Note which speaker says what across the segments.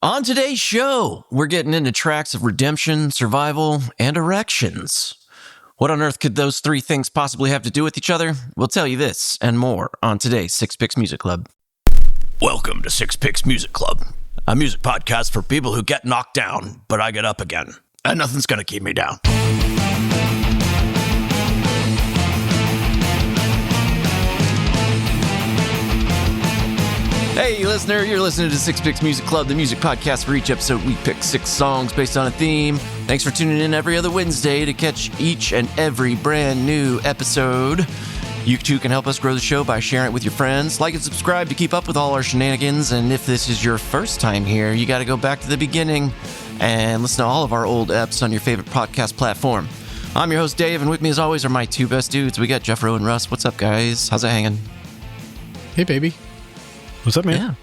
Speaker 1: On today's show, we're getting into tracks of redemption, survival, and erections. What on earth could those three things possibly have to do with each other? We'll tell you this and more on today's Six Picks Music Club. Welcome to Six Picks Music Club, a music podcast for people who get knocked down, but I get up again, and nothing's gonna keep me down. Hey, listener, you're listening to Six Picks Music Club, the music podcast. For each episode, we pick 6 songs based on a theme. Thanks for tuning in every other Wednesday to catch each and every brand new episode. You too can help us grow the show by sharing it with your friends. Like and subscribe to keep up with all our shenanigans. And if this is your first time here, you got to go back to the beginning and listen to all of our old eps on your favorite podcast platform. I'm your host, Dave, and with me as always are my two best dudes. We got Jeffro and Russ. What's up, guys? How's it hanging?
Speaker 2: Hey, baby. What's up, man?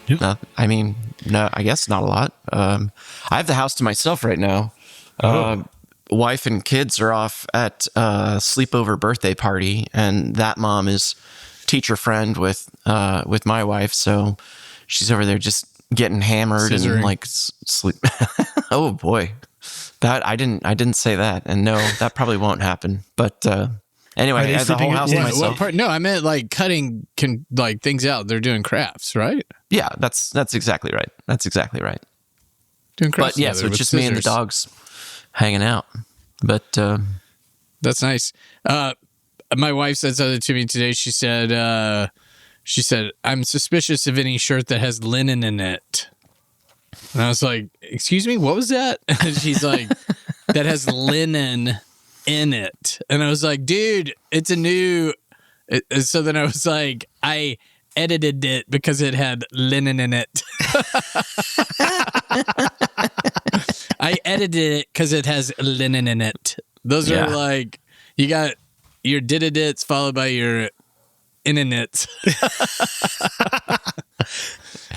Speaker 1: Yeah. I guess not a lot. I have the house to myself right now. Wife and kids are off at a sleepover birthday party, and that mom is teacher friend with my wife, so she's over there just getting hammered and like sleep. Oh boy, that I didn't say that, and no, that probably won't happen. But anyway, I have the whole house to myself.
Speaker 2: What part? No, I meant like cutting things out. They're doing crafts, right?
Speaker 1: Yeah, that's exactly right. That's exactly right.
Speaker 2: Doing crafts.
Speaker 1: But yeah, so it's just me and the dogs hanging out. But
Speaker 2: that's nice. My wife said something to me today. She said, "I'm suspicious of any shirt that has linen in it." And I was like, "Excuse me, what was that?" And she's like, "That has linen in it." And I was like, "Dude, it's a new." So then I was like, I edited it because it had linen in it. I edited it because it has linen in it. Those are like, you got your did-it-its followed by your in-it-its.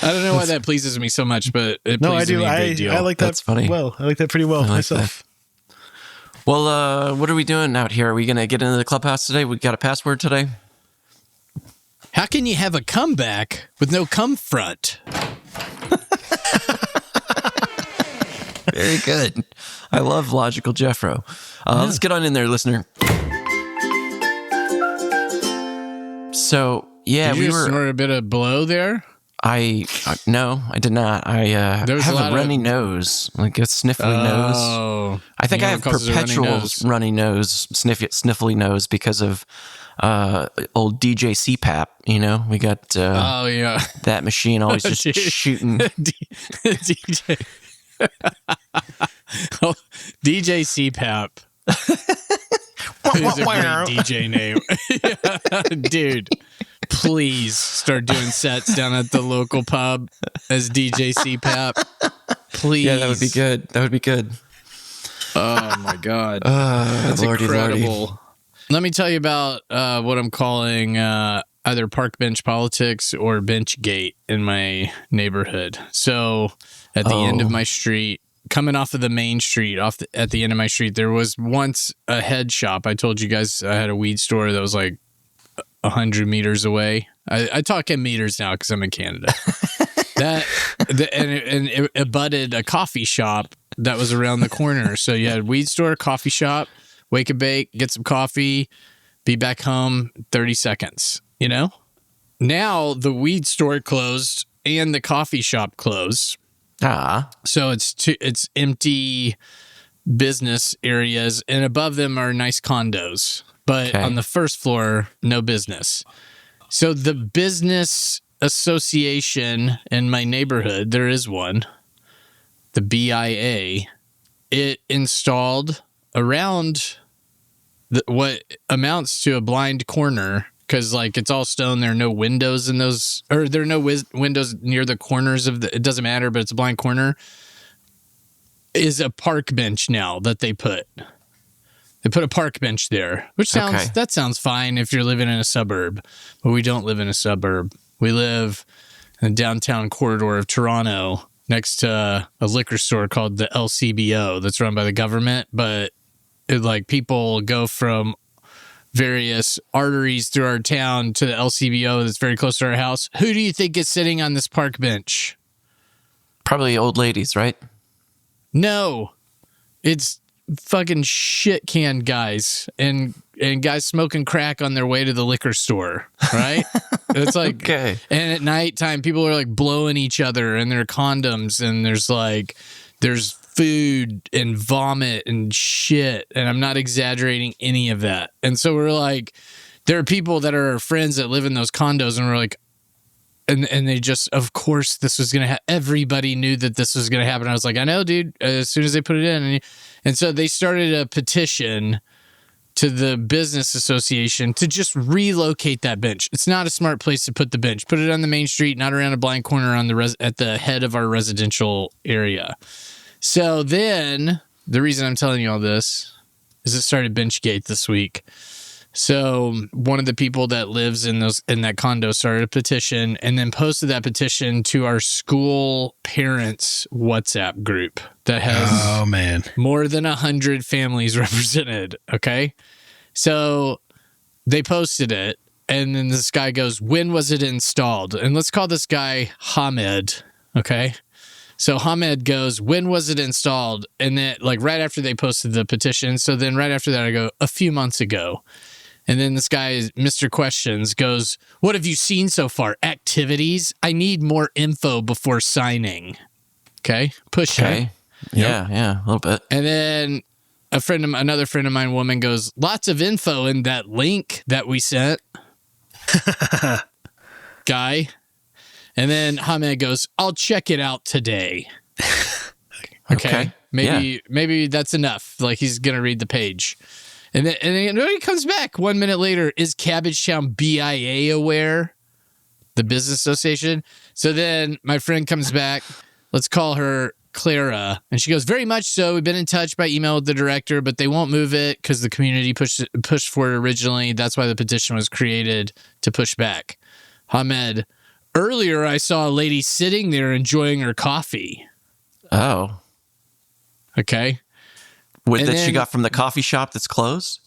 Speaker 2: I don't know why that pleases me so much, but it pleases me a great deal.
Speaker 3: I like that.
Speaker 1: That's funny.
Speaker 3: Well, I like that pretty well myself.
Speaker 1: That. Well, what are we doing out here? Are we going to get into the clubhouse today? We got a password today?
Speaker 2: How can you have a comeback with no come front?
Speaker 1: Very good. I love logical Jeffro. Let's get on in there, listener. So, yeah,
Speaker 2: Did you snort a bit of blow there?
Speaker 1: No, I did not. I have a runny nose, like a sniffly nose. I think I have perpetual runny nose, sniffly nose because of old DJ CPAP. You know, we got that machine always just shooting.
Speaker 2: DJ. DJ CPAP is a great DJ name. Dude, please start doing sets down at the local pub as DJ CPAP. Please.
Speaker 1: Yeah, that would be good.
Speaker 2: Oh my God. That's incredible.
Speaker 1: Lordy.
Speaker 2: Let me tell you about what I'm calling either park bench politics or bench gate in my neighborhood. So at the end of my street, coming off of the main street, at the end of my street, there was once a head shop. I told you guys I had a weed store that was like 100 meters away. I talk in meters now because I'm in Canada. It abutted a coffee shop that was around the corner. So you had weed store, coffee shop, wake and bake, get some coffee, be back home 30 seconds, you know? Now the weed store closed and the coffee shop closed. So it's empty business areas, and above them are nice condos. But on the first floor, no business. So the business association in my neighborhood, there is one, the BIA, it installed around what amounts to a blind corner, because like it's all stone. There are no windows in those, or there are no windows near the corners of it doesn't matter, but it's a blind corner, is a park bench now that they put. They put a park bench there, which that sounds fine if you're living in a suburb, but we don't live in a suburb. We live in the downtown corridor of Toronto next to a liquor store called the LCBO that's run by the government, but people go from various arteries through our town to the LCBO that's very close to our house. Who do you think is sitting on this park bench?
Speaker 1: Probably old ladies, right?
Speaker 2: No, it's fucking shit can guys and guys smoking crack on their way to the liquor store, right? It's like,
Speaker 1: Okay.
Speaker 2: And at nighttime, people are like blowing each other and their condoms, and there's food and vomit and shit. And I'm not exaggerating any of that. And so we're like, there are people that are our friends that live in those condos, and we're like, and they just, of course, this was going to happen. Everybody knew that this was going to happen. I was like, I know, dude, as soon as they put it in. And so they started a petition to the business association to just relocate that bench. It's not a smart place to put the bench. Put it on the main street, not around a blind corner at the head of our residential area. So then the reason I'm telling you all this is it started Benchgate this week. So one of the people that lives in that condo started a petition and then posted that petition to our school parents WhatsApp group that has more than 100 families represented. Okay. So they posted it, and then this guy goes, when was it installed? And let's call this guy Hamed. Okay. So Hamed goes, when was it installed? And then like right after they posted the petition. So then right after that, I go, a few months ago. And then this guy, Mr. Questions, goes, what have you seen so far? Activities? I need more info before signing. Okay. Push it.
Speaker 1: Yeah, a little bit.
Speaker 2: And then another friend of mine, woman, goes, lots of info in that link that we sent. Guy. And then Hamed goes, I'll check it out today. Okay. Maybe that's enough. Like he's going to read the page. And then he comes back 1 minute later. Is Cabbagetown BIA aware? The business association. So then my friend comes back. Let's call her Clara. And she goes, very much so. We've been in touch by email with the director, but they won't move it because the community pushed for it originally. That's why the petition was created, to push back. Hamed, earlier I saw a lady sitting there enjoying her coffee.
Speaker 1: Oh.
Speaker 2: Okay.
Speaker 1: She got from the coffee shop that's closed?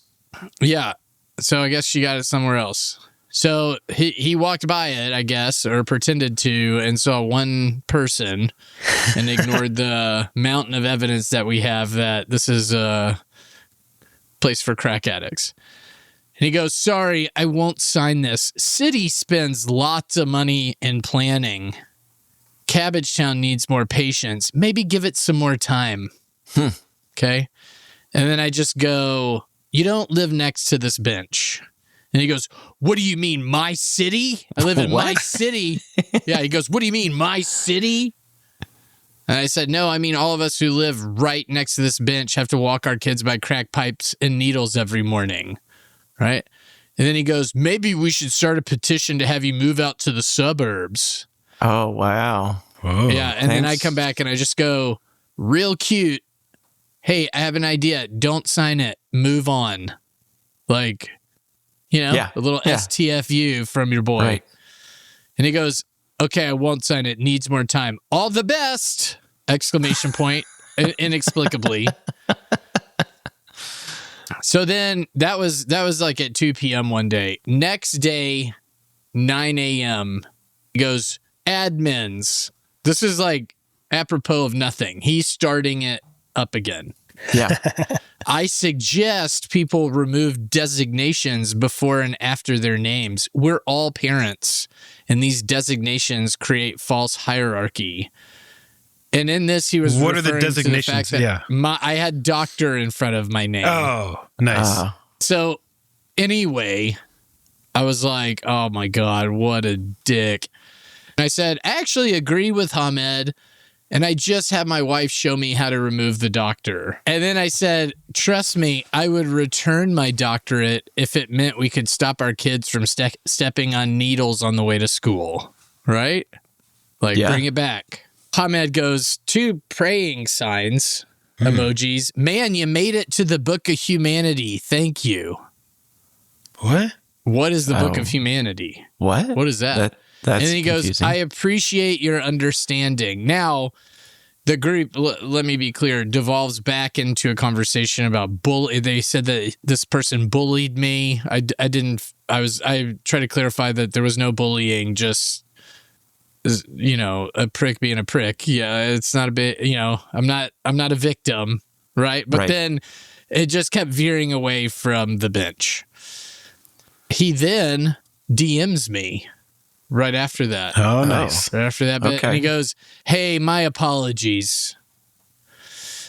Speaker 2: Yeah. So I guess she got it somewhere else. So he walked by it, I guess, or pretended to, and saw one person and ignored the mountain of evidence that we have that this is a place for crack addicts. And he goes, sorry, I won't sign this. City spends lots of money in planning. Cabbagetown needs more patience. Maybe give it some more time. Okay. And then I just go, you don't live next to this bench. And he goes, what do you mean, my city? I live in my city. Yeah, he goes, what do you mean, my city? And I said, no, I mean, all of us who live right next to this bench have to walk our kids by crack pipes and needles every morning. Right? And then he goes, maybe we should start a petition to have you move out to the suburbs.
Speaker 1: Oh, wow.
Speaker 3: Whoa,
Speaker 2: yeah, and then I come back and I just go, real cute. Hey, I have an idea. Don't sign it. Move on. Like, a little STFU from your boy.
Speaker 1: Right.
Speaker 2: And he goes, okay, I won't sign it. Needs more time. All the best! Exclamation point. Inexplicably. So then that was like at 2 p.m. one day. Next day, 9 a.m., he goes, admins. This is like apropos of nothing. He's starting it up again.
Speaker 1: Yeah.
Speaker 2: I suggest people remove designations before and after their names. We're all parents, and these designations create false hierarchy. And in this, he was
Speaker 3: what are the
Speaker 2: referring
Speaker 3: designations?
Speaker 2: to the fact that I had doctor in front of my name.
Speaker 3: Oh, nice.
Speaker 2: So anyway, I was like, oh my God, what a dick. And I said, I actually agree with Hamed. And I just had my wife show me how to remove the doctor. And then I said, trust me, I would return my doctorate if it meant we could stop our kids from stepping on needles on the way to school. Right? Bring it back. Hamed goes, 2 praying signs, emojis. Man, you made it to the Book of Humanity. Thank you.
Speaker 3: What?
Speaker 2: What is the Book of Humanity?
Speaker 1: What?
Speaker 2: What is that?
Speaker 1: That's
Speaker 2: and then he
Speaker 1: confusing.
Speaker 2: goes, I appreciate your understanding. Now, the group, let me be clear, devolves back into a conversation about bully. They said that this person bullied me. I tried to clarify that there was no bullying, just a prick being a prick. Yeah, it's not a bit, I'm not a victim, right? But then it just kept veering away from the bench. He then DMs me right after that.
Speaker 3: Oh, nice.
Speaker 2: Right after that bit.
Speaker 1: Okay.
Speaker 2: And he goes, "Hey, my apologies.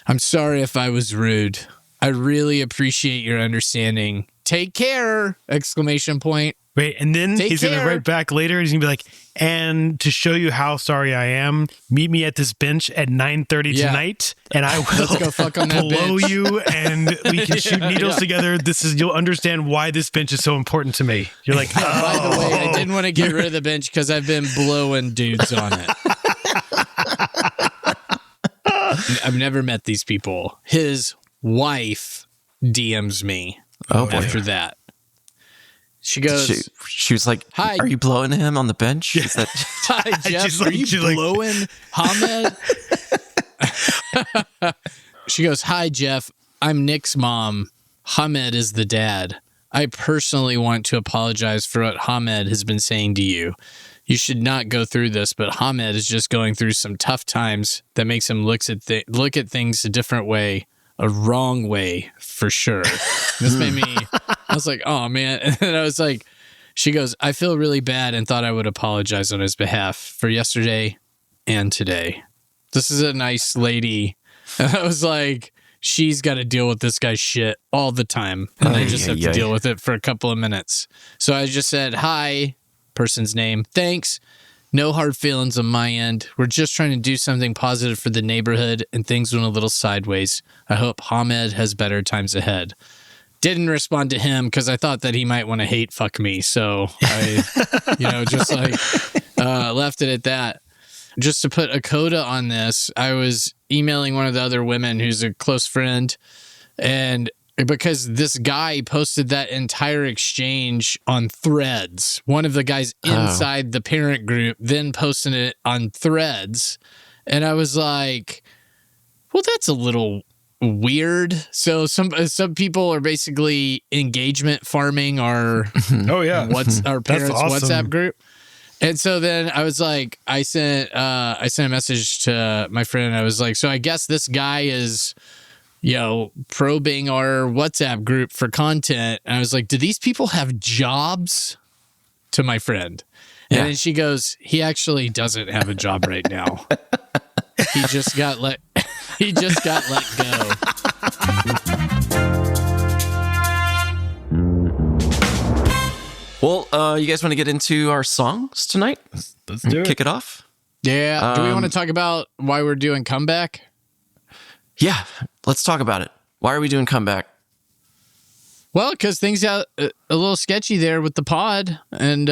Speaker 2: I'm sorry if I was rude. I really appreciate your understanding. Take care!" Exclamation point.
Speaker 3: Wait, and then he's going to write back later. He's going to be like, "And to show you how sorry I am, meet me at this bench at 9:30 tonight, and I will
Speaker 2: Let's go fuck on that
Speaker 3: blow
Speaker 2: bench.
Speaker 3: you, and we can shoot needles together. You'll understand why this bench is so important to me." You're like,
Speaker 2: By the way, I didn't want to get rid of the bench because I've been blowing dudes on it. I've never met these people. His wife DMs me after that. She goes,
Speaker 1: she was like,
Speaker 2: "Hi,
Speaker 1: are you blowing him on the bench?" Is that
Speaker 2: hi Jeff, are you blowing Hamed?" She goes, "Hi Jeff, I'm Nick's mom. Hamed is the dad. I personally want to apologize for what Hamed has been saying to you. You should not go through this, but Hamed is just going through some tough times that makes him look at things a different way, a wrong way for sure." This made me, I was like, oh man. And then I was like, she goes, "I feel really bad and thought I would apologize on his behalf for yesterday and today. This is a nice lady." And I was like, she's got to deal with this guy's shit all the time. And I just have to deal with it for a couple of minutes. So I just said, "Hi," person's name, "thanks. No hard feelings on my end. We're just trying to do something positive for the neighborhood, and things went a little sideways. I hope Hamed has better times ahead." Didn't respond to him because I thought that he might want to hate fuck me. So I, just left it at that. Just to put a coda on this, I was emailing one of the other women who's a close friend, and because this guy posted that entire exchange on Threads. One of the guys inside the parent group then posted it on Threads. And I was like, well, that's a little weird. So some people are basically engagement farming our our parents' WhatsApp group. And so then I was like, I sent a message to my friend. I was like, so I guess this guy is probing our WhatsApp group for content. And I was like, do these people have jobs? To my friend. And then she goes, he actually doesn't have a job right now. He just got let go.
Speaker 1: Well, you guys want to get into our songs tonight?
Speaker 3: Let's do it.
Speaker 1: Kick it off?
Speaker 2: Yeah. Do we want to talk about why we're doing Comeback?
Speaker 1: Yeah, let's talk about it. Why are we doing Comeback?
Speaker 2: Well, because things got a little sketchy there with the pod, and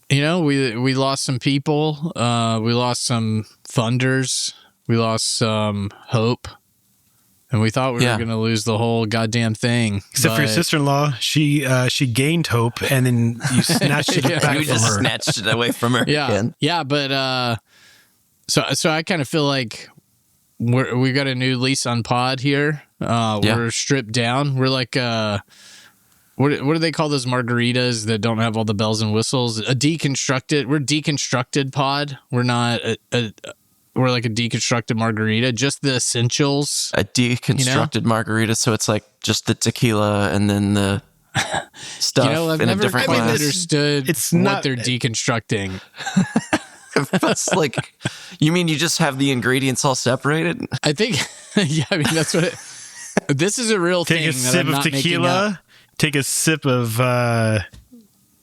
Speaker 2: we lost some people, we lost some funders, we lost some hope, and we thought we were going to lose the whole goddamn thing.
Speaker 3: Except for your sister-in-law, she gained hope, and then you snatched it back from her.
Speaker 1: You just snatched it away from her.
Speaker 2: Yeah, but so I kind of feel like we got a new lease on pod here. We're stripped down. We're like what do they call those margaritas that don't have all the bells and whistles? We're deconstructed pod. We're not we're like a deconstructed margarita, just the essentials.
Speaker 1: A deconstructed margarita, so it's like just the tequila and then the stuff
Speaker 2: I've
Speaker 1: in
Speaker 2: never
Speaker 1: a different
Speaker 2: quite
Speaker 1: glass.
Speaker 2: understood what they're deconstructing.
Speaker 1: It's like, you mean you just have the ingredients all separated?
Speaker 2: I think, that's what this is a real thing.
Speaker 3: Take a sip of tequila, take a sip of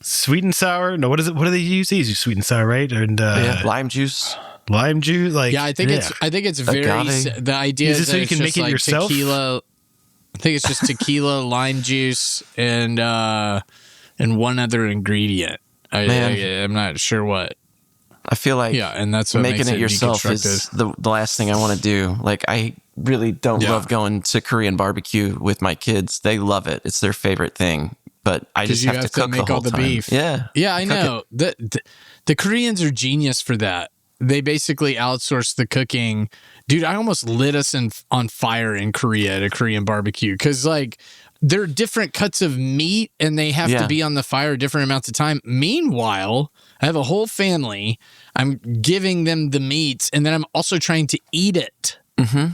Speaker 3: sweet and sour. No, what is it? What do they use? They use sweet and sour, right? And
Speaker 1: lime juice.
Speaker 3: Lime juice,
Speaker 2: I think it's very the idea
Speaker 3: is it
Speaker 2: that
Speaker 3: so you
Speaker 2: it's
Speaker 3: can
Speaker 2: just
Speaker 3: make it
Speaker 2: like
Speaker 3: yourself?
Speaker 2: Tequila. I think it's just tequila, lime juice, and one other ingredient. I'm not sure what.
Speaker 1: I feel like
Speaker 2: and that's what
Speaker 1: making
Speaker 2: makes
Speaker 1: it yourself is the last thing I want to do. Like, I really don't love going to Korean barbecue with my kids. They love it; it's their favorite thing. But I just have to cook
Speaker 2: make
Speaker 1: the whole
Speaker 2: all the
Speaker 1: time.
Speaker 2: beef.
Speaker 1: Yeah,
Speaker 2: I know. The Koreans are genius for that. They basically outsource the cooking. Dude, I almost lit us on fire in Korea at a Korean barbecue because they're different cuts of meat and they have to be on the fire different amounts of time. Meanwhile, I have a whole family. I'm giving them the meats and then I'm also trying to eat it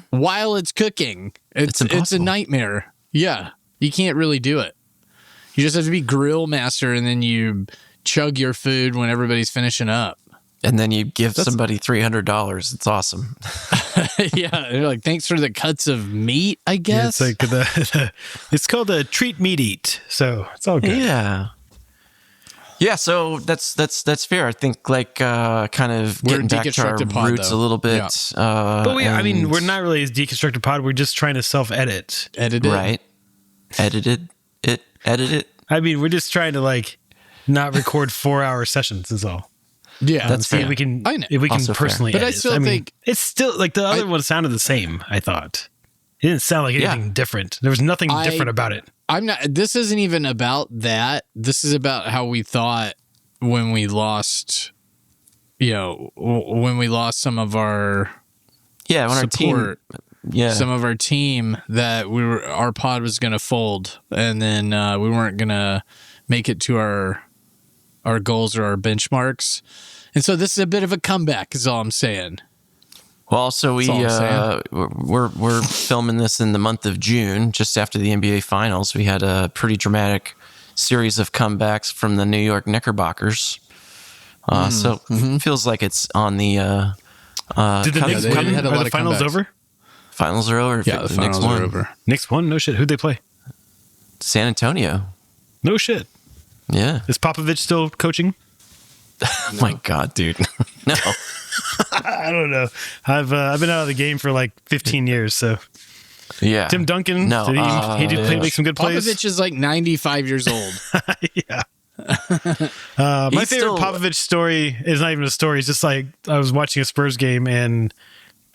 Speaker 2: while it's cooking. It's a nightmare. Yeah. You can't really do it. You just have to be grill master and then you chug your food when everybody's finishing up.
Speaker 1: And then you give somebody $300. It's awesome.
Speaker 2: Yeah, they're like, thanks for the cuts of meat, I guess.
Speaker 3: Yeah, it's like it's called a treat meat eat, so it's all good.
Speaker 1: Yeah. So that's fair. I think like kind of getting back to our roots a little bit.
Speaker 3: Yeah. But we're not really a deconstructed pod. We're just trying to self-edit.
Speaker 2: Edit it,
Speaker 1: right? Edit it.
Speaker 3: I mean, we're just trying to like not record 4-hour sessions. Is all.
Speaker 2: Yeah,
Speaker 1: that's fair.
Speaker 3: If we can
Speaker 1: Also
Speaker 3: personally
Speaker 2: fair. But
Speaker 3: edit.
Speaker 2: I still think
Speaker 3: it's still like the other one sounded the same, I thought. It didn't sound like anything different. There was nothing different about it.
Speaker 2: This isn't even about that. This is about how we thought when we lost, when we lost some of our support, some of our team, that our pod was going to fold and then we weren't going to make it to our goals or our benchmarks. And so this is a bit of a comeback is all I'm saying.
Speaker 1: Well, so we're filming this in the month of June, just after the NBA Finals. We had a pretty dramatic series of comebacks from the New York Knickerbockers. So it feels like it's on the
Speaker 3: Did the Knicks come? Are the finals over?
Speaker 1: Finals are over.
Speaker 2: Yeah, the finals are over.
Speaker 3: Knicks won? No shit. Who'd they play?
Speaker 1: San Antonio.
Speaker 3: No shit.
Speaker 1: Yeah.
Speaker 3: Is Popovich still coaching?
Speaker 1: Oh my God, dude. No.
Speaker 3: I don't know. I've been out of the game for like 15 years, so.
Speaker 1: Yeah.
Speaker 3: Tim Duncan,
Speaker 1: no,
Speaker 3: he did make some good plays.
Speaker 2: Popovich is like 95 years old.
Speaker 3: Yeah. My favorite Popovich story is not even a story. It's just like I was watching a Spurs game and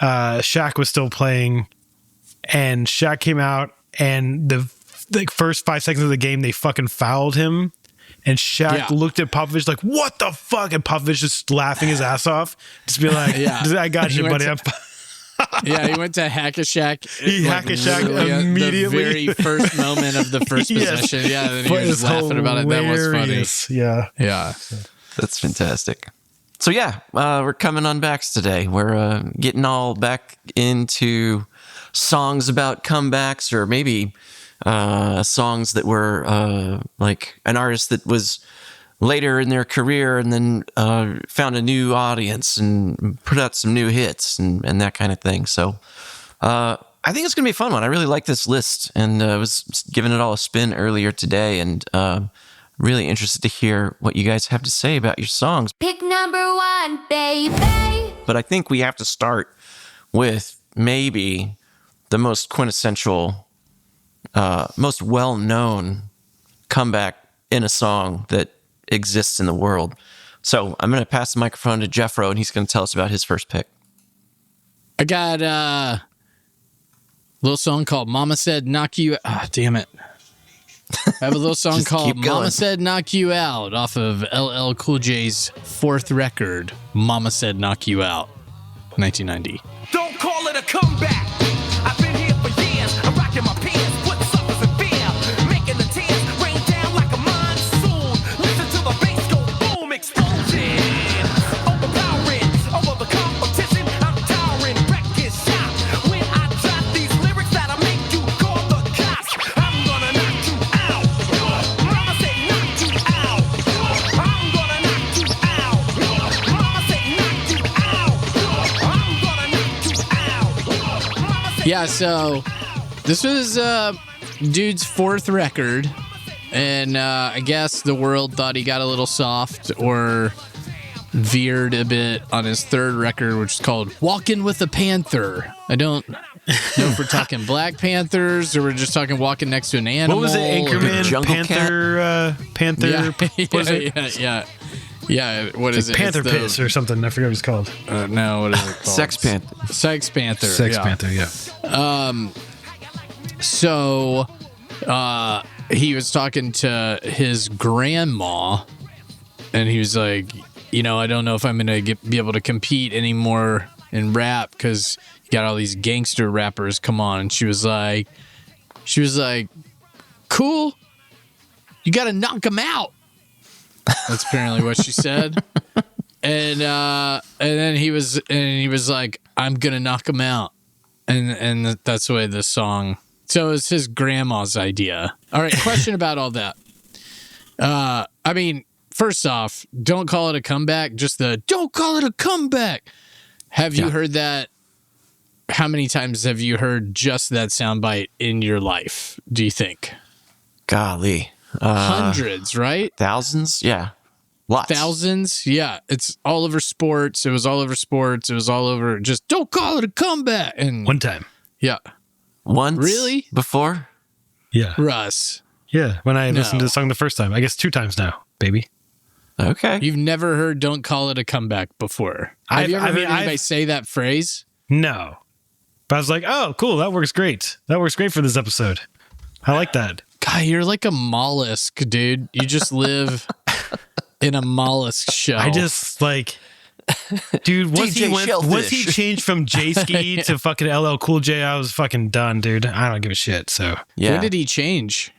Speaker 3: Shaq was still playing, and Shaq came out, and the first 5 seconds of the game they fucking fouled him. And Shaq looked at Popovich like, what the fuck? And Popovich just laughing his ass off. Just be like, I got you, buddy.
Speaker 2: He went to Hack-a-Shack.
Speaker 3: He Hack-a-Shack immediately.
Speaker 2: The very first moment of the first possession. Yeah, then he was just laughing about it. That was funny.
Speaker 3: Yeah.
Speaker 2: Yeah.
Speaker 1: That's fantastic. So we're coming on backs today. We're getting all back into songs about comebacks, or maybe songs that were like an artist that was later in their career and then found a new audience and put out some new hits and that kind of thing. So I think it's going to be a fun one. I really like this list, and I was giving it all a spin earlier today, and really interested to hear what you guys have to say about your songs.
Speaker 4: Pick number 1, baby.
Speaker 1: But I think we have to start with maybe the most quintessential, most well-known comeback in a song that exists in the world. So I'm going to pass the microphone to Jeffro, and he's going to tell us about his first pick.
Speaker 2: I got a little song called Mama Said Knock You Out. Ah, damn it. I have a little song called Mama Said Knock You Out off of LL Cool J's 4th record, Mama Said Knock You Out, 1990.
Speaker 5: Don't call it a comeback. I've been here for years. I'm rocking my pants, put suckers in fear, making the tears rain down like a monsoon. Listen to the bass go boom, explosion. Overpowering over the competition. I'm towering, wrecking shop. When I drop these lyrics that'll make you call the cops. I'm gonna knock you out. Mama said knock you out. I'm gonna knock you out. Mama said knock you out. I'm gonna knock you out.
Speaker 2: Yeah, so this was dude's 4th record, and I guess the world thought he got a little soft or veered a bit on his 3rd record, which is called Walking with a Panther. I don't know if we're talking Black Panthers or we're just talking walking next to an animal.
Speaker 3: What was it? Anchorman,
Speaker 1: Jungle
Speaker 3: Panther.
Speaker 2: Yeah,
Speaker 3: What is it?
Speaker 2: Yeah. What is it?
Speaker 3: Panther
Speaker 2: It's
Speaker 3: Piss or something. I forget what it's called.
Speaker 2: No, what is it called?
Speaker 1: Sex Panther.
Speaker 2: Sex Panther.
Speaker 3: Sex
Speaker 2: yeah.
Speaker 3: Panther, yeah.
Speaker 2: So he was talking to his grandma, and he was like, I don't know if I'm going to be able to compete anymore in rap because you got all these gangster rappers come on. And she was like, cool. You got to knock him out. That's apparently what she said. And then he was like, I'm gonna knock him out. And that's the way this song. So it's his grandma's idea. All right, question about all that. I mean, first off, don't call it a comeback. Just don't call it a comeback. Have you heard that? How many times have you heard just that soundbite in your life, do you think?
Speaker 1: Golly.
Speaker 2: Hundreds, right?
Speaker 1: Thousands? Yeah. Lots.
Speaker 2: Thousands? Yeah. It's all over sports. It was all over sports. It was all over just don't call it a comeback. And
Speaker 3: One time.
Speaker 2: yeah.
Speaker 1: Once?
Speaker 2: Really?
Speaker 1: Before?
Speaker 3: Yeah.
Speaker 2: Russ.
Speaker 3: Yeah. When I listened to the song the first time. I guess 2 times now, baby.
Speaker 1: Okay.
Speaker 2: You've never heard don't call it a comeback before. Have you ever heard anybody say that phrase?
Speaker 3: No. But I was like, oh, cool. That works great. That works great for this episode. I like that.
Speaker 2: God, you're like a mollusk, dude. You just live in a mollusk shell.
Speaker 3: I just like, dude, once
Speaker 1: DJ
Speaker 3: he changed from J-Ski to fucking LL Cool J, I was fucking done, dude. I don't give a shit. So
Speaker 1: Yeah.
Speaker 2: When did he change?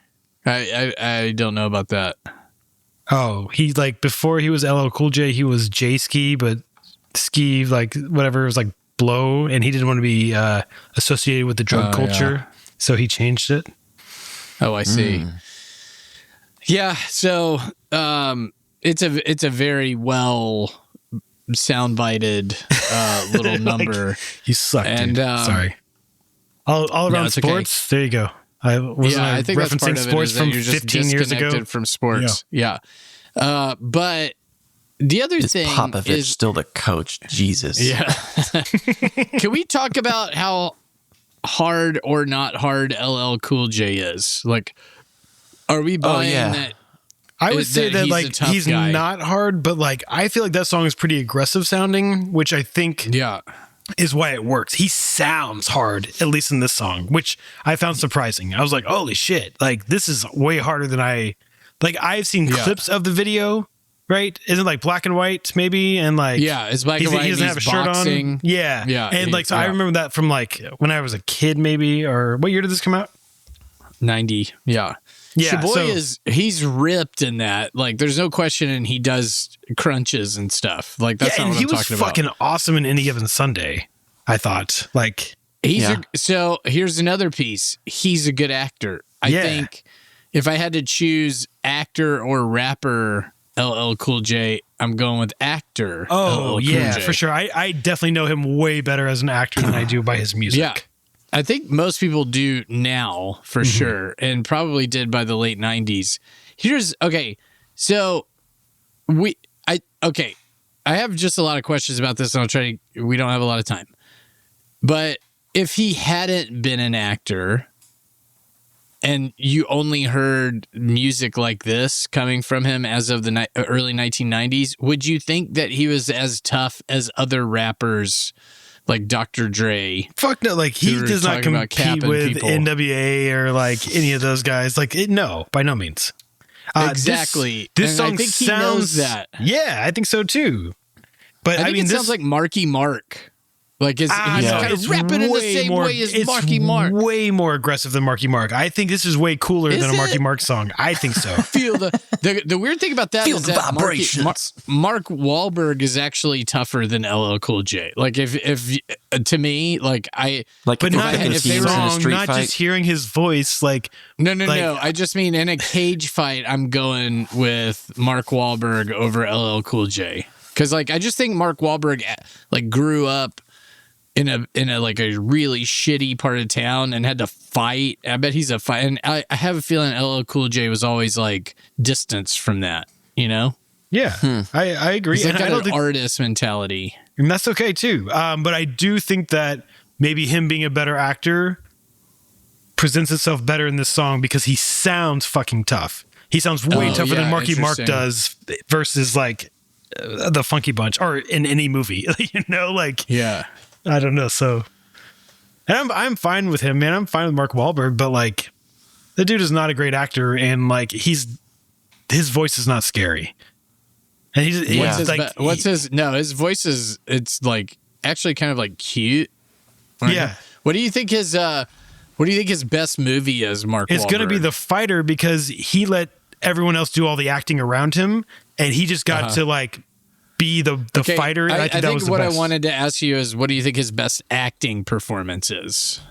Speaker 2: I don't know about that.
Speaker 3: oh, he like before he was LL Cool J, he was J-Ski, but ski like whatever was like blow, and he didn't want to be associated with the drug culture, so he changed it.
Speaker 2: Oh, I see. Yeah, so it's a very well soundbited little number.
Speaker 3: Like, you suck,
Speaker 2: And,
Speaker 3: dude. Sorry. All around
Speaker 2: it's
Speaker 3: sports. Okay. There you go. I
Speaker 2: think that's part
Speaker 3: referencing
Speaker 2: of it
Speaker 3: sports
Speaker 2: is that
Speaker 3: from
Speaker 2: you're just
Speaker 3: 15 years ago.
Speaker 2: disconnected from sports. Yeah. But the other
Speaker 1: Is
Speaker 2: thing
Speaker 1: Popovich
Speaker 2: is
Speaker 1: still the coach? Jesus.
Speaker 2: yeah. Can we talk about how hard or not hard LL Cool J is? Like, are we buying that?
Speaker 3: I would say that
Speaker 2: he's a
Speaker 3: like
Speaker 2: tough
Speaker 3: he's
Speaker 2: guy?
Speaker 3: not hard, but like I feel like that song is pretty aggressive sounding, which I think
Speaker 2: Yeah.
Speaker 3: is why it works. He sounds hard, at least in this song, which I found surprising. I was like, holy shit, like this is way harder than I've seen clips of the video, right? Isn't it like black and white maybe? And like,
Speaker 2: Yeah, it's black and white.
Speaker 3: He doesn't
Speaker 2: he's
Speaker 3: have a shirt
Speaker 2: boxing.
Speaker 3: on. Yeah.
Speaker 2: Yeah,
Speaker 3: And like, so I remember that from like when I was a kid maybe, or what year did this come out?
Speaker 2: 90. Yeah.
Speaker 3: Yeah.
Speaker 2: Shaboy he's ripped in that. Like, there's no question, and he does crunches and stuff. Like, that's not what I'm talking about.
Speaker 3: He was fucking awesome in Any Given Sunday, I thought. Like,
Speaker 2: So here's another piece. He's a good actor. I think if I had to choose actor or rapper LL Cool J, I'm going with actor.
Speaker 3: oh,
Speaker 2: LL
Speaker 3: yeah,
Speaker 2: Cool J.
Speaker 3: for sure. I definitely know him way better as an actor than I do by his music.
Speaker 2: Yeah. I think most people do now, for sure, and probably did by the late 90s. So I have just a lot of questions about this, and we don't have a lot of time. But if he hadn't been an actor and you only heard music like this coming from him as of the early 1990s, would you think that he was as tough as other rappers like Dr. Dre?
Speaker 3: Fuck no, like he does not compete with
Speaker 2: people.
Speaker 3: NWA or like any of those guys. Like, no, by no means.
Speaker 2: Exactly.
Speaker 3: This
Speaker 2: And
Speaker 3: song
Speaker 2: I think he
Speaker 3: sounds
Speaker 2: knows that.
Speaker 3: Yeah, I think so too. But
Speaker 2: I think it
Speaker 3: this
Speaker 2: sounds like Marky Mark. Like he's kind
Speaker 3: it's
Speaker 2: of rapping in the
Speaker 3: way
Speaker 2: same way as Marky Mark.
Speaker 3: Way more aggressive than Marky Mark. I think this is way cooler
Speaker 2: Is
Speaker 3: than a Marky
Speaker 2: it?
Speaker 3: Mark song. I think so.
Speaker 2: Feel the weird thing about that
Speaker 1: Feel
Speaker 2: is
Speaker 1: the
Speaker 2: that
Speaker 1: vibrations.
Speaker 2: Mark Wahlberg is actually tougher than LL Cool J. Like if to me, like I
Speaker 1: Like,
Speaker 3: But
Speaker 1: if
Speaker 3: not in
Speaker 1: Ryan
Speaker 3: the
Speaker 1: Keane was in a
Speaker 3: song,
Speaker 1: street
Speaker 3: not
Speaker 1: fight.
Speaker 3: just hearing his voice. Like,
Speaker 2: no.
Speaker 3: Like-
Speaker 2: I just mean in a cage fight, I'm going with Mark Wahlberg over LL Cool J. Because like I just think Mark Wahlberg like grew up in a like a really shitty part of town and had to fight. I bet he's a fight. And I have a feeling LL Cool J was always like distanced from that, you know?
Speaker 3: yeah, I agree.
Speaker 2: He's like
Speaker 3: And I
Speaker 2: got
Speaker 3: don't
Speaker 2: an
Speaker 3: think,
Speaker 2: artist mentality.
Speaker 3: and that's okay too. But I do think that maybe him being a better actor presents itself better in this song because he sounds fucking tough. He sounds way tougher than Marky Mark
Speaker 2: interesting.
Speaker 3: does versus like the Funky Bunch or in any movie, you know, like,
Speaker 2: Yeah.
Speaker 3: I don't know. So, and I'm fine with him, man. I'm fine with Mark Wahlberg, but like, the dude is not a great actor, and like, his voice is not scary. And he's
Speaker 2: his voice is, it's like actually kind of like cute.
Speaker 3: Yeah.
Speaker 2: What do you think his What do you think his best movie is, Mark
Speaker 3: It's going to be
Speaker 2: Wahlberg?
Speaker 3: The Fighter, because he let everyone else do all the acting around him, and he just got to like be the
Speaker 2: Okay,
Speaker 3: fighter. And I think that was the
Speaker 2: what
Speaker 3: best.
Speaker 2: I wanted to ask you is, what do you think his best acting performance is?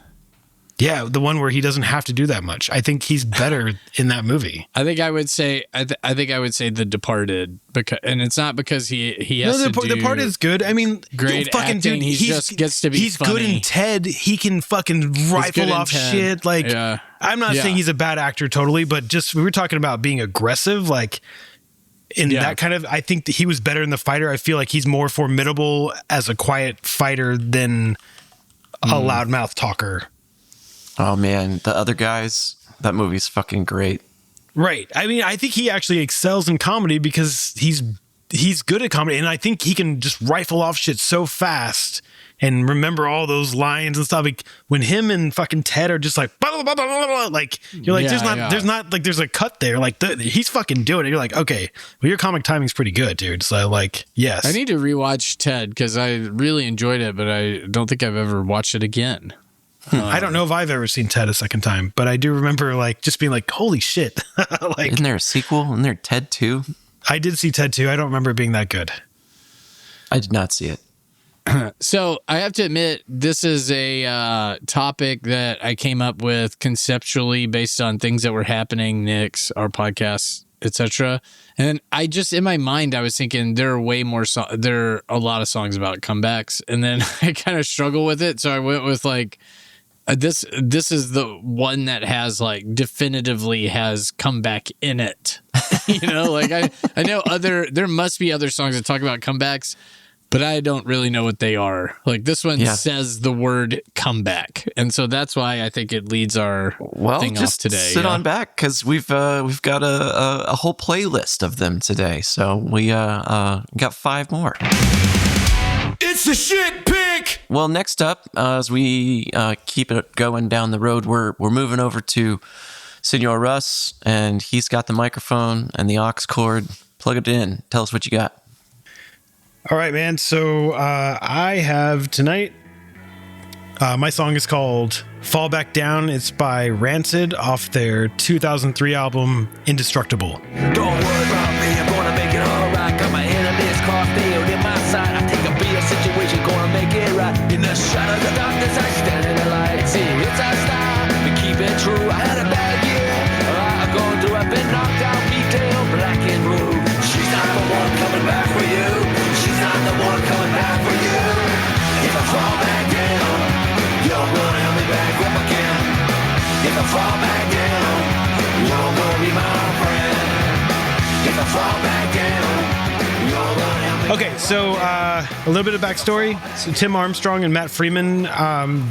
Speaker 3: Yeah, the one where he doesn't have to do that much. I think he's better in that movie.
Speaker 2: I think I would say The Departed, because, and it's not because he has
Speaker 3: No,
Speaker 2: to do
Speaker 3: the part is good. I mean,
Speaker 2: great
Speaker 3: fucking
Speaker 2: acting.
Speaker 3: dude,
Speaker 2: He just gets to be
Speaker 3: he's good
Speaker 2: funny.
Speaker 3: in Ted. He can fucking
Speaker 2: good
Speaker 3: rifle
Speaker 2: in
Speaker 3: off
Speaker 2: Ted.
Speaker 3: shit. Like,
Speaker 2: Yeah.
Speaker 3: I'm not
Speaker 2: Yeah.
Speaker 3: saying he's a bad actor totally, but just we were talking about being aggressive, like. In that kind of, I think that he was better in The Fighter. I feel like he's more formidable as a quiet fighter than a loudmouth talker.
Speaker 1: Oh man, the other guys, that movie's fucking great.
Speaker 3: Right. I mean, I think he actually excels in comedy because he's good at comedy, and I think he can just rifle off shit so fast and remember all those lines and stuff. Like when him and fucking Ted are just like, blah, blah, blah, blah, blah, blah, like you're like, there's a cut there. Like he's fucking doing it. You're like, okay, well, your comic timing's pretty good, dude. So like, yes.
Speaker 2: I need to rewatch Ted because I really enjoyed it, but I don't think I've ever watched it again.
Speaker 3: I don't know if I've ever seen Ted a second time, but I do remember like just being like, holy shit. Like,
Speaker 1: Isn't there a sequel? Isn't there Ted 2?
Speaker 3: I did see Ted too. I don't remember it being that good.
Speaker 1: I did not see it.
Speaker 2: So I have to admit, this is a topic that I came up with conceptually based on things that were happening, Nick's, our podcast, etc. And I just, in my mind, I was thinking there are way more, there are a lot of songs about comebacks. And then I kind of struggle with it. So I went with like, this is the one that has like definitively has comeback in it. You know, like I know there must be other songs that talk about comebacks, but I don't really know what they are. Like this one says the word comeback. And so that's why I think it leads our thing
Speaker 1: just
Speaker 2: off today.
Speaker 1: Sit on back because we've got a whole playlist of them today. So we got 5 more.
Speaker 5: It's the shit pick.
Speaker 1: Well, next up, as we keep it going down the road, we're moving over to Senor Russ, and he's got the microphone and the aux cord. Plug it in. Tell us what you got.
Speaker 3: All right, man. So I have tonight, my song is called Fall Back Down. It's by Rancid off their 2003 album, Indestructible.
Speaker 5: Don't worry about me, I'm gonna make it alright. Got my enemies carved nailed in my side. I take a beat situation, gonna make it right. In the shadows of darkness, I stand in the light. See, it's our style, we keep it true. I had a bad year, I'm going through. I've been knocked out, beat down, black and blue. She's not the one coming back for you. She's not the one coming back for you. If I fall back down, you're gonna help me back up again. If I fall back down, you're gonna be my friend. If I fall back down, you're gonna help me.
Speaker 3: Okay, so a little bit of backstory. So Tim Armstrong and Matt Freeman,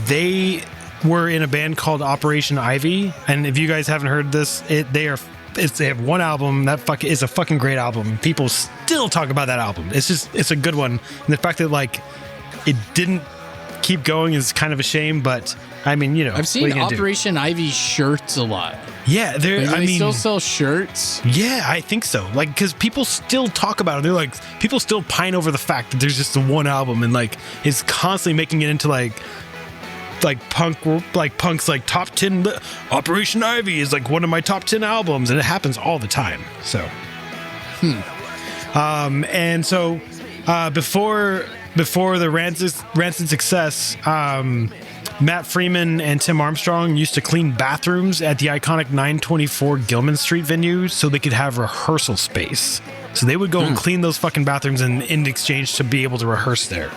Speaker 3: they were in a band called Operation Ivy, and if you guys haven't heard this, they have one album that is a fucking great album. People still talk about that album. It's a good one, and the fact that like it didn't keep going is kind of a shame. But I mean, you know,
Speaker 2: I've seen Operation Ivy shirts a lot.
Speaker 3: Yeah,
Speaker 2: they still sell shirts.
Speaker 3: Yeah, I think so. Like, because people still talk about it. They're like, people still pine over the fact that there's just the one album, and like, it's constantly making it into like punk's like top 10. Operation Ivy is like one of my top 10 albums, and it happens all the time. So, and so before the Rancid success, Matt Freeman and Tim Armstrong used to clean bathrooms at the iconic 924 Gilman Street venue so they could have rehearsal space. So they would go and clean those fucking bathrooms in exchange to be able to rehearse there.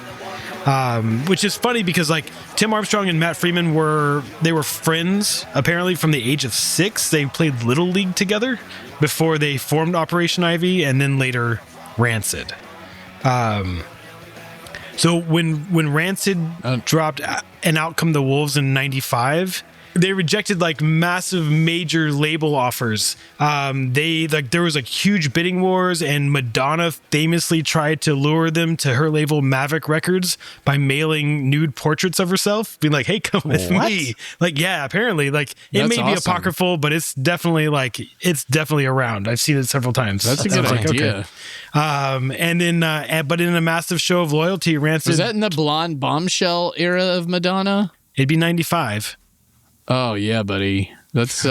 Speaker 3: Which is funny because like Tim Armstrong and Matt Freeman were friends apparently from the age of 6. They played Little League together before they formed Operation Ivy and then later Rancid. So when Rancid dropped and Out Come the Wolves in 95, they rejected like massive major label offers. There was like huge bidding wars, and Madonna famously tried to lure them to her label Maverick Records by mailing nude portraits of herself, being like, "Hey, come with me." Like, yeah, apparently, like it
Speaker 2: That's
Speaker 3: may be
Speaker 2: awesome.
Speaker 3: apocryphal, but it's definitely around. I've seen it several times.
Speaker 2: That's a good idea.
Speaker 3: And then, but in a massive show of loyalty, Rancid.
Speaker 2: Was that in the blonde bombshell era of Madonna?
Speaker 3: It'd be 95.
Speaker 2: Oh yeah, buddy. That's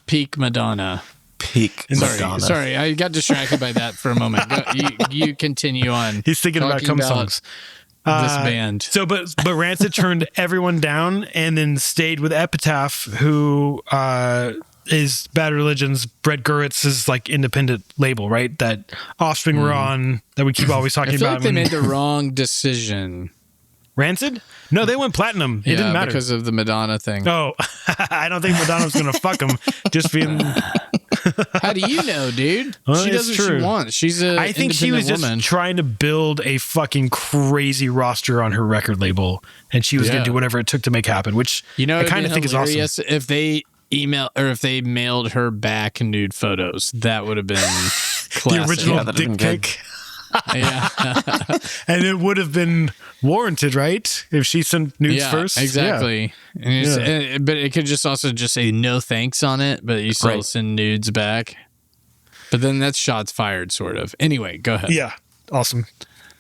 Speaker 2: peak Madonna.
Speaker 1: Peak Madonna.
Speaker 2: Sorry, I got distracted by that for a moment. You continue on.
Speaker 3: He's thinking about
Speaker 2: talking
Speaker 3: songs.
Speaker 2: This band.
Speaker 3: So, but Rancid turned everyone down and then stayed with Epitaph, who is Bad Religion's Brett Gurwitz's like independent label, right? That Offspring were on, that we keep always talking
Speaker 2: I feel
Speaker 3: about.
Speaker 2: like they made the wrong decision.
Speaker 3: Rancid? No, they went platinum. It didn't matter
Speaker 2: because of the Madonna thing.
Speaker 3: Oh, I don't think Madonna's gonna fuck him. Just being.
Speaker 2: How do you know, dude?
Speaker 3: Well,
Speaker 2: she does what she wants. She's a
Speaker 3: I think she was
Speaker 2: woman.
Speaker 3: just trying to build a fucking crazy roster on her record label, and she was going to do whatever it took to make happen. Which I kind of think is awesome.
Speaker 2: If they if they mailed her back nude photos, that would have been classic.
Speaker 3: The original dick pic.
Speaker 2: Yeah,
Speaker 3: and it would have been warranted, right? If she sent nudes first,
Speaker 2: exactly. Yeah. But it could just also just say no thanks on it, but you still send nudes back. But then that's shots fired, sort of. Anyway, go ahead.
Speaker 3: Yeah, awesome.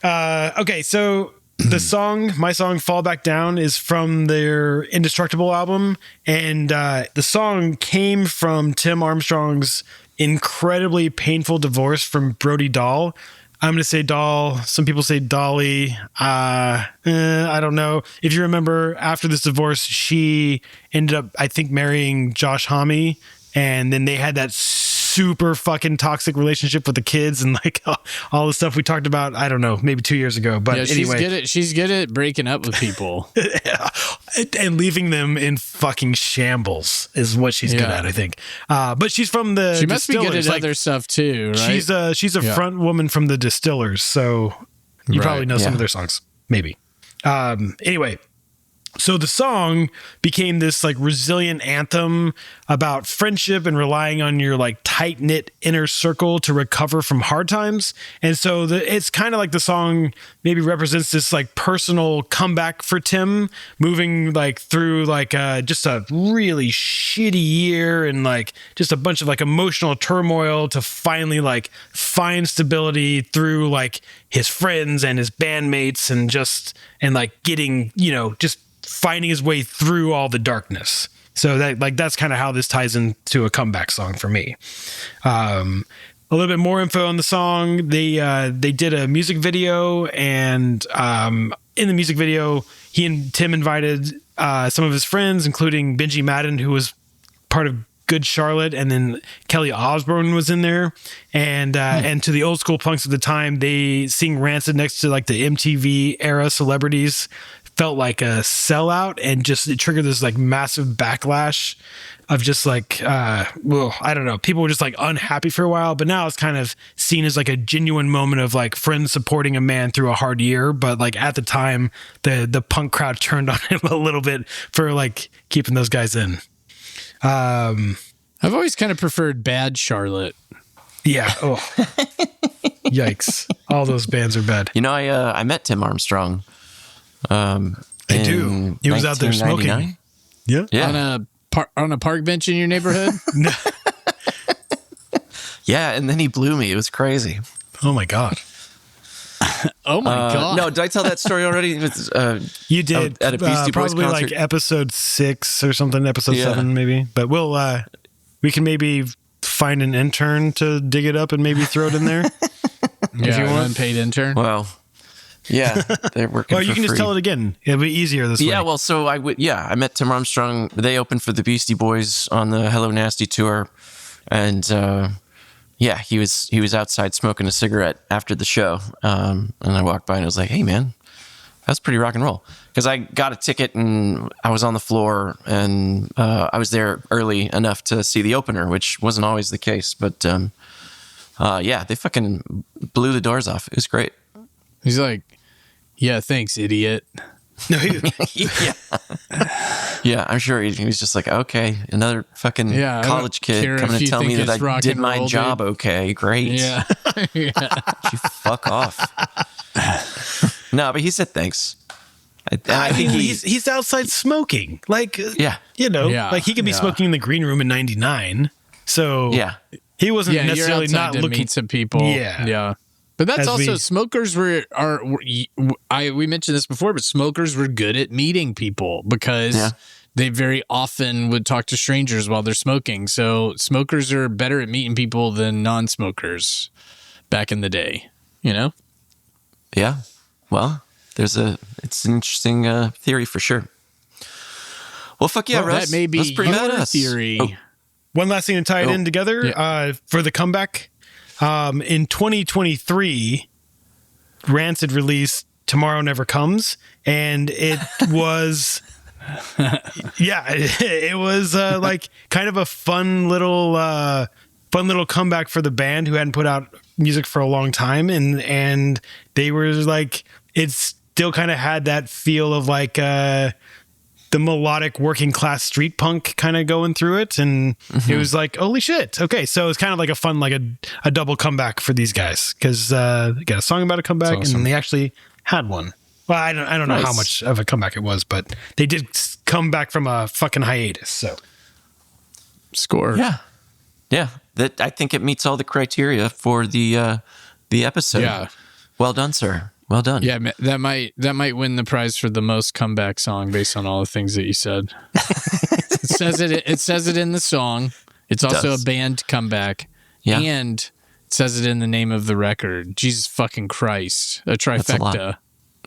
Speaker 3: Okay, so my song "Fall Back Down" is from their Indestructible album, and the song came from Tim Armstrong's incredibly painful divorce from Brody Dahl. I'm going to say Doll. Some people say Dolly. I don't know. If you remember, after this divorce, she ended up, I think, marrying Josh Homme. And then they had that super fucking toxic relationship with the kids and like all the stuff we talked about, I don't know, maybe 2 years ago. But anyway.
Speaker 2: She's good at breaking up with people.
Speaker 3: And leaving them in fucking shambles is what she's good at, I think. But she's from the
Speaker 2: She must be good at
Speaker 3: like,
Speaker 2: other stuff too, right?
Speaker 3: She's a front woman from the Distillers, so you probably know some of their songs, maybe. Anyway, so the song became this like resilient anthem about friendship and relying on your like tight knit inner circle to recover from hard times. And so it's kind of like the song maybe represents this like personal comeback for Tim, moving like through like just a really shitty year and like just a bunch of like emotional turmoil to finally like find stability through like his friends and his bandmates and like getting, just finding his way through all the darkness. So that's kind of how this ties into a comeback song for me. A little bit more info on the song. They did a music video, and in the music video, he and Tim invited some of his friends, including Benji Madden, who was part of Good Charlotte, and then Kelly Osbourne was in there, and to the old school punks at the time, they sing Rancid next to like the MTV era celebrities. Felt like a sellout, and just it triggered this like massive backlash of just like I don't know, people were just like unhappy for a while, but now it's kind of seen as like a genuine moment of like friends supporting a man through a hard year. But like at the time, the punk crowd turned on him a little bit for like keeping those guys in.
Speaker 2: I've always kind of preferred Bad Charlotte.
Speaker 3: Yeah. Oh, yikes! All those bands are bad.
Speaker 1: I met Tim Armstrong.
Speaker 3: I do. He was out there smoking. Yeah.
Speaker 2: On a park bench in your neighborhood.
Speaker 1: Yeah, and then he blew me. It was crazy.
Speaker 3: Oh my god.
Speaker 2: Oh my god.
Speaker 1: No, did I tell that story already?
Speaker 3: You did
Speaker 1: at a Beastie Boys
Speaker 3: probably
Speaker 1: concert?
Speaker 3: like episode 6 or something, episode 7 maybe. But we can maybe find an intern to dig it up and maybe throw it in there.
Speaker 2: If you want, unpaid intern.
Speaker 1: Well. Yeah, they're working.
Speaker 3: Well, you can just tell it again. It'll be easier this way.
Speaker 1: Yeah, well, so I met Tim Armstrong. They opened for the Beastie Boys on the Hello Nasty tour, and he was outside smoking a cigarette after the show, and I walked by and I was like, "Hey, man, that's pretty rock and roll." Because I got a ticket and I was on the floor, and I was there early enough to see the opener, which wasn't always the case. But they fucking blew the doors off. It was great.
Speaker 2: He's like, "Yeah, thanks, idiot."
Speaker 3: No,
Speaker 1: yeah, I'm sure he was just like, okay, another fucking college kid coming to tell me that I did my job okay. Great.
Speaker 2: Yeah.
Speaker 1: You fuck off. No, but he said thanks.
Speaker 3: I think he's outside smoking. Like, like he could be smoking in the green room in 99. So he wasn't necessarily not
Speaker 2: to
Speaker 3: looking
Speaker 2: meet some people.
Speaker 3: Yeah.
Speaker 2: But that's also smokers we mentioned this before, but smokers were good at meeting people because they very often would talk to strangers while they're smoking. So smokers are better at meeting people than non-smokers back in the day, you know?
Speaker 1: Yeah. Well, it's an interesting theory for sure. Well, fuck yeah, Russ.
Speaker 2: That may be
Speaker 1: That's pretty
Speaker 2: your
Speaker 1: badass.
Speaker 2: theory.
Speaker 1: Oh.
Speaker 3: One last thing to tie it in together for the comeback. In 2023, Rancid released Tomorrow Never Comes, and it was... it was like kind of a fun little comeback for the band who hadn't put out music for a long time, and they were like, it still kind of had that feel of like the melodic working class street punk kind of going through it, and it was like, holy shit, okay, so it's kind of like a fun, like a double comeback for these guys, because they got a song about a comeback,
Speaker 2: awesome.
Speaker 3: and they actually had one. Well, I don't know how much of a comeback it was, but they did come back from a fucking hiatus. So,
Speaker 2: Score.
Speaker 1: Yeah. That I think it meets all the criteria for the episode.
Speaker 2: Yeah.
Speaker 1: Well done, sir. Well done.
Speaker 2: Yeah, that might win the prize for the most comeback song based on all the things that you said. It says it in the song. It's also a band comeback.
Speaker 1: Yeah.
Speaker 2: And it says it in the name of the record. Jesus fucking Christ. A trifecta.
Speaker 1: That's a lot.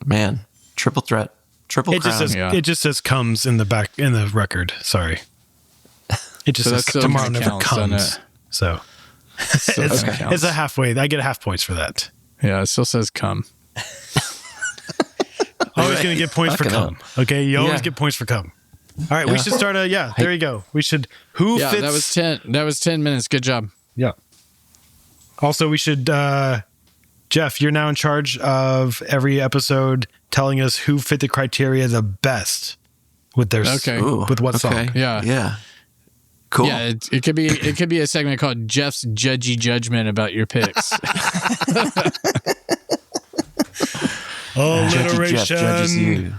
Speaker 1: Man, triple threat, triple crown.
Speaker 3: It just says comes in the back in the record. Sorry, it just says Tomorrow Never Comes. So it's a halfway. I get half points for that.
Speaker 2: Yeah, it still says come.
Speaker 3: Always going to get points for come. Okay, you always get points for come. All right, we should start there you go. We should fits.
Speaker 2: That was 10 minutes. Good job.
Speaker 3: Yeah. Also, we should Jeff, you're now in charge of every episode telling us who fit the criteria the best with their with what song.
Speaker 2: Yeah.
Speaker 1: Cool.
Speaker 2: Yeah, it could be a segment called Jeff's Judgy Judgment about your picks.
Speaker 3: Alliteration.
Speaker 1: Jeff judges you.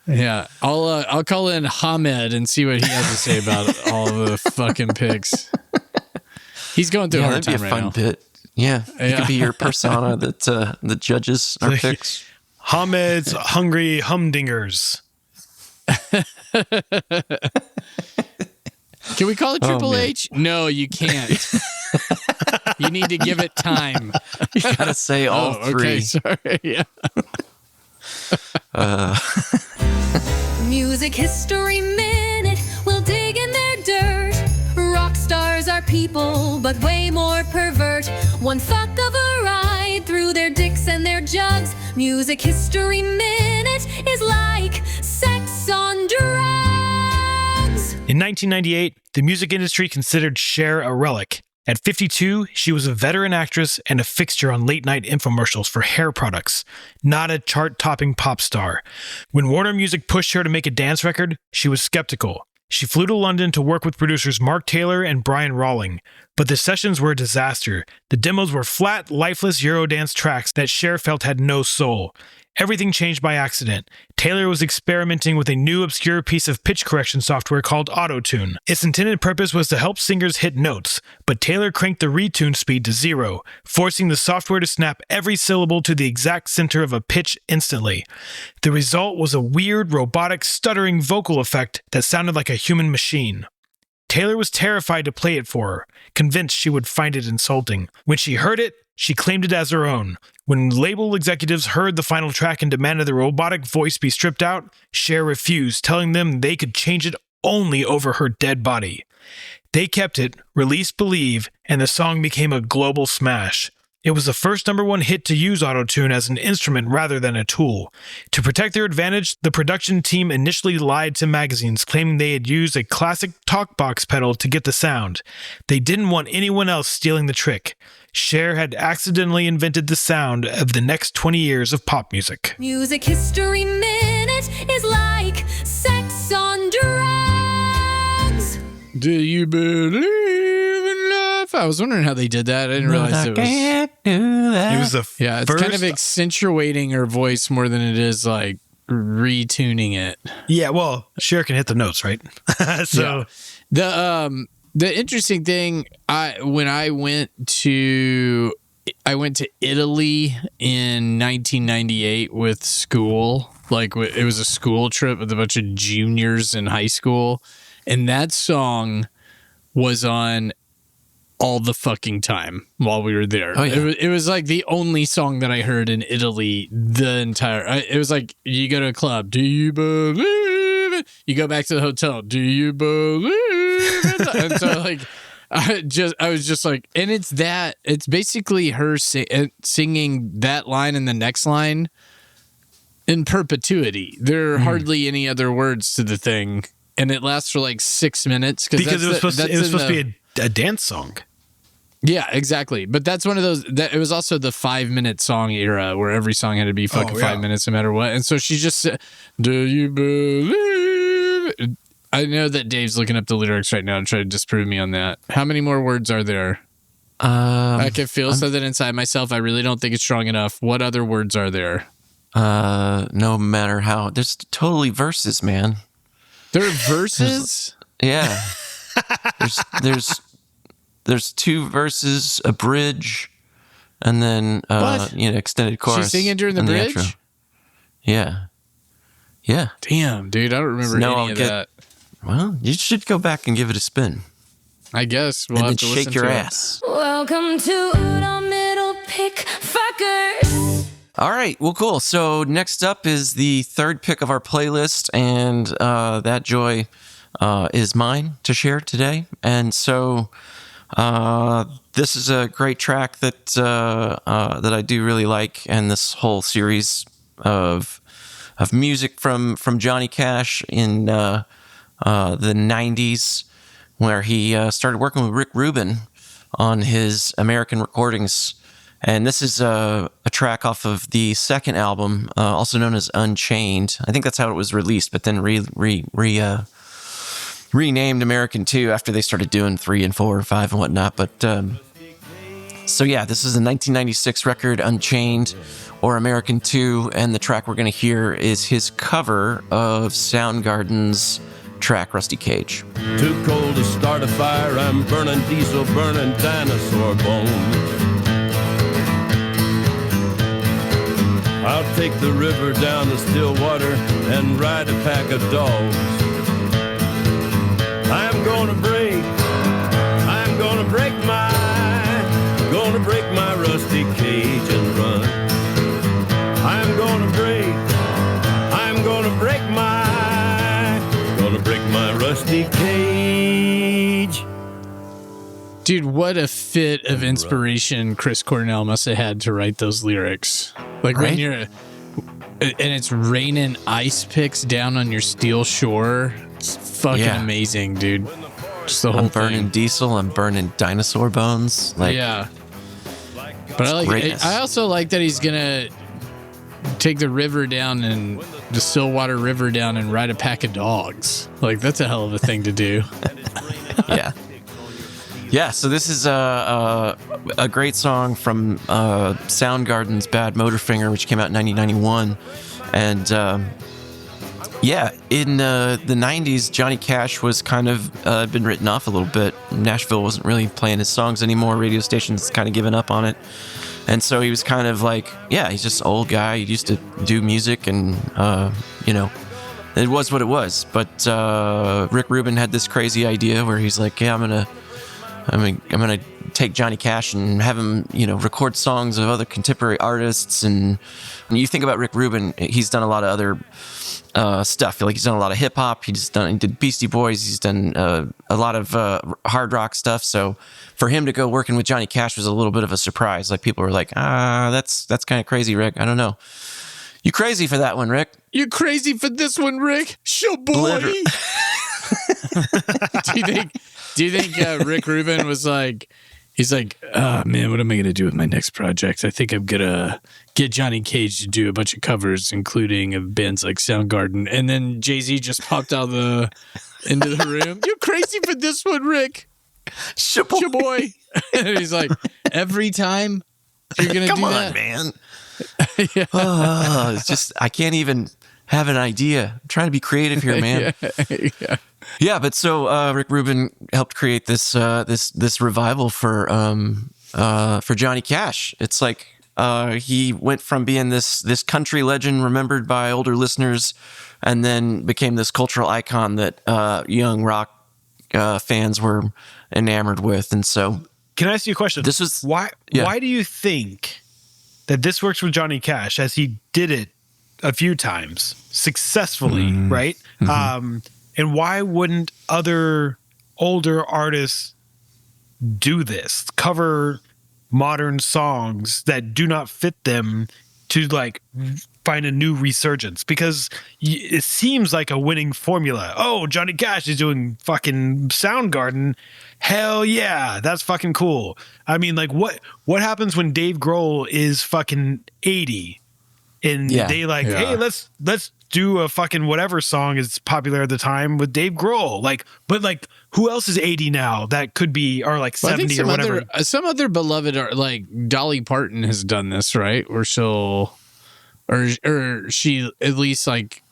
Speaker 2: Yeah, I'll call in Hamed and see what he has to say about all the fucking picks. He's going through a hard time right now.
Speaker 1: That'd be a fun bit. Yeah, it could be your persona that judges our picks.
Speaker 3: Hamed's Hungry Humdingers.
Speaker 2: Can we call it Triple H? No, you can't. You need to give it time.
Speaker 1: You gotta say all three.
Speaker 2: Okay, sorry. Yeah.
Speaker 4: Music History Minute, we'll dig in their dirt. Rock stars are people, but way more pervert. One fuck of a ride through their dicks and their jugs. Music History Minute is like sex on drugs.
Speaker 3: In 1998, the music industry considered Cher a relic. At 52, she was a veteran actress and a fixture on late-night infomercials for hair products, not a chart-topping pop star. When Warner Music pushed her to make a dance record, she was skeptical. She flew to London to work with producers Mark Taylor and Brian Rawling, but the sessions were a disaster. The demos were flat, lifeless Eurodance tracks that Cher felt had no soul. Everything changed by accident. Taylor was experimenting with a new obscure piece of pitch correction software called Auto-Tune. Its intended purpose was to help singers hit notes, but Taylor cranked the retune speed to 0, forcing the software to snap every syllable to the exact center of a pitch instantly. The result was a weird, robotic, stuttering vocal effect that sounded like a human machine. Taylor was terrified to play it for her, convinced she would find it insulting. When she heard it, she claimed it as her own. When label executives heard the final track and demanded the robotic voice be stripped out, Cher refused, telling them they could change it only over her dead body. They kept it, released Believe, and the song became a global smash. It was the first #1 hit to use Auto-Tune as an instrument rather than a tool. To protect their advantage, the production team initially lied to magazines, claiming they had used a classic talkbox pedal to get the sound. They didn't want anyone else stealing the trick. Cher had accidentally invented the sound of the next 20 years of pop music.
Speaker 4: Music History Minute is like sex on drugs.
Speaker 2: Do you believe in love? I was wondering how they did that. I didn't realize it was.
Speaker 3: It was the
Speaker 2: Yeah, it's kind of accentuating her voice more than it is like retuning it.
Speaker 3: Yeah, well, Cher can hit the notes, right? So
Speaker 2: The interesting thing, when I went to I went to Italy in 1998 with school. Like it was a school trip with a bunch of juniors in high school, and that song was on all the fucking time while we were there.
Speaker 1: Oh, yeah.
Speaker 2: It was like the only song that I heard in Italy the entire. It was like, you go to a club, do you believe it? You go back to the hotel, do you believe it? And so like, I was just like, and it's basically her singing that line and the next line in perpetuity. There are hardly any other words to the thing, and it lasts for like 6 minutes
Speaker 3: because it was supposed to be a dance song.
Speaker 2: Yeah, exactly. But that's one of those. It was also the 5-minute song era where every song had to be fucking 5 minutes no matter what. And so she just said, "Do you believe it?" I know that Dave's looking up the lyrics right now and trying to disprove me on that. How many more words are there? I can feel something inside myself. I really don't think it's strong enough. What other words are there?
Speaker 1: No matter how. There's totally verses, man.
Speaker 2: There are verses?
Speaker 1: Yeah. There's 2 verses, a bridge, and then extended chorus.
Speaker 2: She's singing during the bridge?
Speaker 1: Intro. Yeah. Yeah.
Speaker 2: Damn, dude, I don't remember any of that.
Speaker 1: Well, you should go back and give it a spin.
Speaker 2: I guess we'll
Speaker 1: and
Speaker 2: have
Speaker 1: then
Speaker 2: to
Speaker 1: shake
Speaker 2: listen
Speaker 1: your
Speaker 2: to
Speaker 1: ass.
Speaker 4: Welcome to the middle pick fuckers.
Speaker 1: All right. Well, cool. So next up is the third pick of our playlist, and that joy is mine to share today. And so this is a great track that I do really like, and this whole series of music from Johnny Cash in the 90s, where he started working with Rick Rubin on his American recordings. And this is a track off of the second album, also known as Unchained. I think that's how it was released, but then renamed American 2 after they started doing 3 and 4 and 5 and whatnot. But so yeah, this is a 1996 record, Unchained, or American 2, and the track we're going to hear is his cover of Soundgarden's track, Rusty Cage.
Speaker 6: Too cold to start a fire, I'm burning diesel, burning dinosaur bones. I'll take the river down to Stillwater and ride a pack of dogs. I'm gonna break my rusty cage and run. I'm gonna break my rusty cage.
Speaker 2: Dude, what a fit of inspiration Chris Cornell must have had to write those lyrics. Like
Speaker 1: right?
Speaker 2: when you're, and it's raining ice picks down on your steel shore. It's fucking amazing, dude. Just the whole
Speaker 1: I'm burning
Speaker 2: thing.
Speaker 1: diesel. I'm burning dinosaur bones. Like,
Speaker 2: yeah. But I also like that he's gonna take the river down and the Stillwater River down and ride a pack of dogs. Like, that's a hell of a thing to do.
Speaker 1: yeah. Yeah, so this is a great song from Soundgarden's Bad Motorfinger, which came out in 1991. And in the 90s, Johnny Cash was kind of been written off a little bit. Nashville wasn't really playing his songs anymore. Radio stations kind of given up on it. And so he was kind of like, he's just an old guy. He used to do music and, it was what it was. But Rick Rubin had this crazy idea where he's like, I'm gonna take Johnny Cash and have him, record songs of other contemporary artists. And when you think about Rick Rubin, he's done a lot of other stuff. Like, he's done a lot of hip hop. He did Beastie Boys. He's done a lot of hard rock stuff. So for him to go working with Johnny Cash was a little bit of a surprise. Like, people were like, that's kind of crazy, Rick. I don't know. You crazy for that one, Rick?
Speaker 2: You crazy for this one, Rick? Sure, boy. Do you think Rick Rubin was like, he's like, oh man, what am I going to do with my next project? I think I'm going to get Johnny Cage to do a bunch of covers, including of bands like Soundgarden. And then Jay-Z just popped out into the room. You crazy for this one, Rick?
Speaker 1: Sure,
Speaker 2: boy. And he's like, every time you're going to do that? Come on,
Speaker 1: man. It's just, I can't even have an idea. I'm trying to be creative here, man. Yeah, but so Rick Rubin helped create this this revival for for Johnny Cash. It's like he went from being this country legend remembered by older listeners, and then became this cultural icon that young rock fans were enamored with. And so,
Speaker 3: can I ask you a question?
Speaker 1: This was
Speaker 3: why do you think that this works with Johnny Cash, as he did it a few times successfully, right? And why wouldn't other older artists do this? Cover modern songs that do not fit them to like find a new resurgence, because it seems like a winning formula. Oh, Johnny Cash is doing fucking Soundgarden. Hell yeah, that's fucking cool. I mean, like what happens when Dave Grohl is fucking 80 and they like, hey, let's do a fucking whatever song is popular at the time with Dave Grohl. Like, but like, who else is 80 now that could be, or like 70 or whatever?
Speaker 2: Some other beloved, like Dolly Parton has done this, right? Or she'll, or she at least like,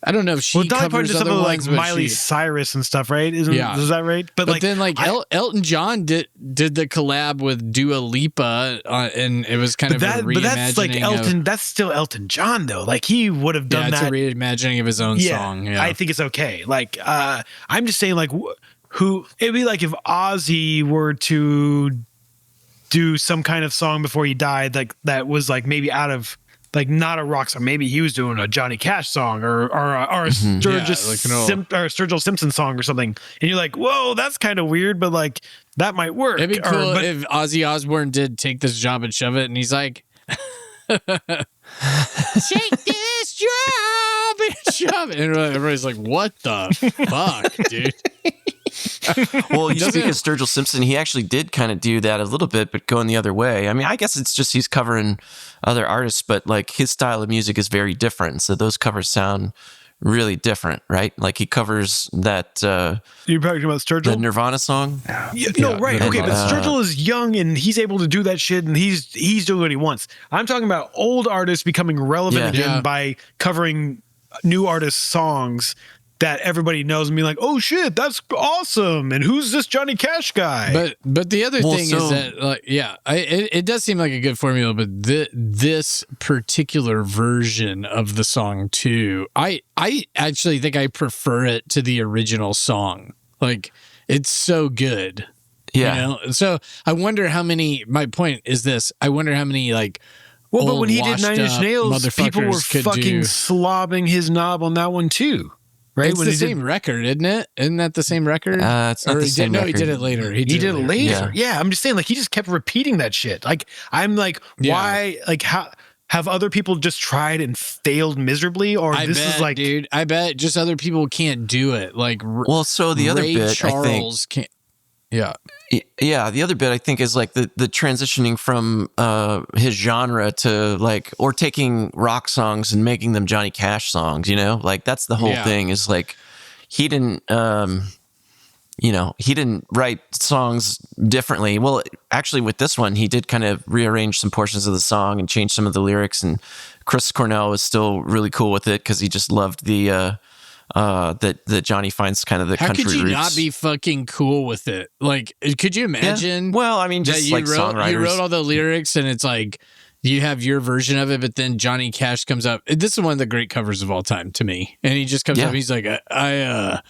Speaker 2: I don't know if she
Speaker 3: Dolly Parton did
Speaker 2: covers other
Speaker 3: something
Speaker 2: ones,
Speaker 3: like
Speaker 2: but
Speaker 3: Miley Cyrus and stuff, right? Is that right?
Speaker 2: But like, then like Elton John did the collab with Dua Lipa, and it was kind of a reimagining. But that's like
Speaker 3: Elton. That's still Elton John though. Like he would have done that.
Speaker 2: It's a reimagining of his own song. Yeah,
Speaker 3: I think it's okay. Like I'm just saying, like who it'd be like if Ozzy were to do some kind of song before he died, like that was like maybe out of. Like not a rock song. Maybe he was doing a Johnny Cash song or a Sturgill Simpson song or something. And you're like, whoa, that's kind of weird, but like that might work.
Speaker 2: It'd be cool if Ozzy Osbourne did take this job and shove it, and he's like, take this job and shove it. And everybody's like, what the fuck, dude?
Speaker 1: Well, you speak of Sturgill Simpson, he actually did kind of do that a little bit, but going the other way. I mean, I guess it's just he's covering other artists, but like his style of music is very different. So those covers sound really different, right? Like he covers that.
Speaker 3: You're talking about Sturgill?
Speaker 1: The Nirvana song?
Speaker 3: No, right. Okay, but Sturgill is young and he's able to do that shit and he's doing what he wants. I'm talking about old artists becoming relevant again by covering new artists' songs that everybody knows and be like, oh shit, that's awesome. And who's this Johnny Cash guy?
Speaker 2: But the other thing is that, like, it does seem like a good formula, but this particular version of the song too, I actually think I prefer it to the original song. Like, it's so good. Yeah. You know? So I wonder how many, my point is this, I wonder how many like,
Speaker 3: well, but when he did Nine Inch Nails, people were fucking slobbing his knob on that one too. Right?
Speaker 2: It's the same record, isn't it? Isn't that the same record?
Speaker 1: It's not the same record.
Speaker 2: No, he did it later. He did it
Speaker 3: later. Yeah, I'm just saying, like, he just kept repeating that shit. Like, I'm like, why? Like, how have other people just tried and failed miserably? Or
Speaker 2: I bet, dude, I bet just other people can't do it. Like,
Speaker 1: well, so the other bit,
Speaker 2: Charles can't. Yeah.
Speaker 1: Yeah, the other bit I think is like the transitioning from his genre to like, or taking rock songs and making them Johnny Cash songs, you know? Like that's the whole thing is like he didn't he didn't write songs differently. Well, actually with this one, he did kind of rearrange some portions of the song and change some of the lyrics, and Chris Cornell was still really cool with it because he just loved the that Johnny finds kind of the country roots.
Speaker 2: How could you not be fucking cool with it? Like, could you imagine?
Speaker 1: Yeah. Well, I mean, just like songwriters.
Speaker 2: You wrote all the lyrics, and it's like you have your version of it, but then Johnny Cash comes up. This is one of the great covers of all time to me. And he just comes up. He's like, I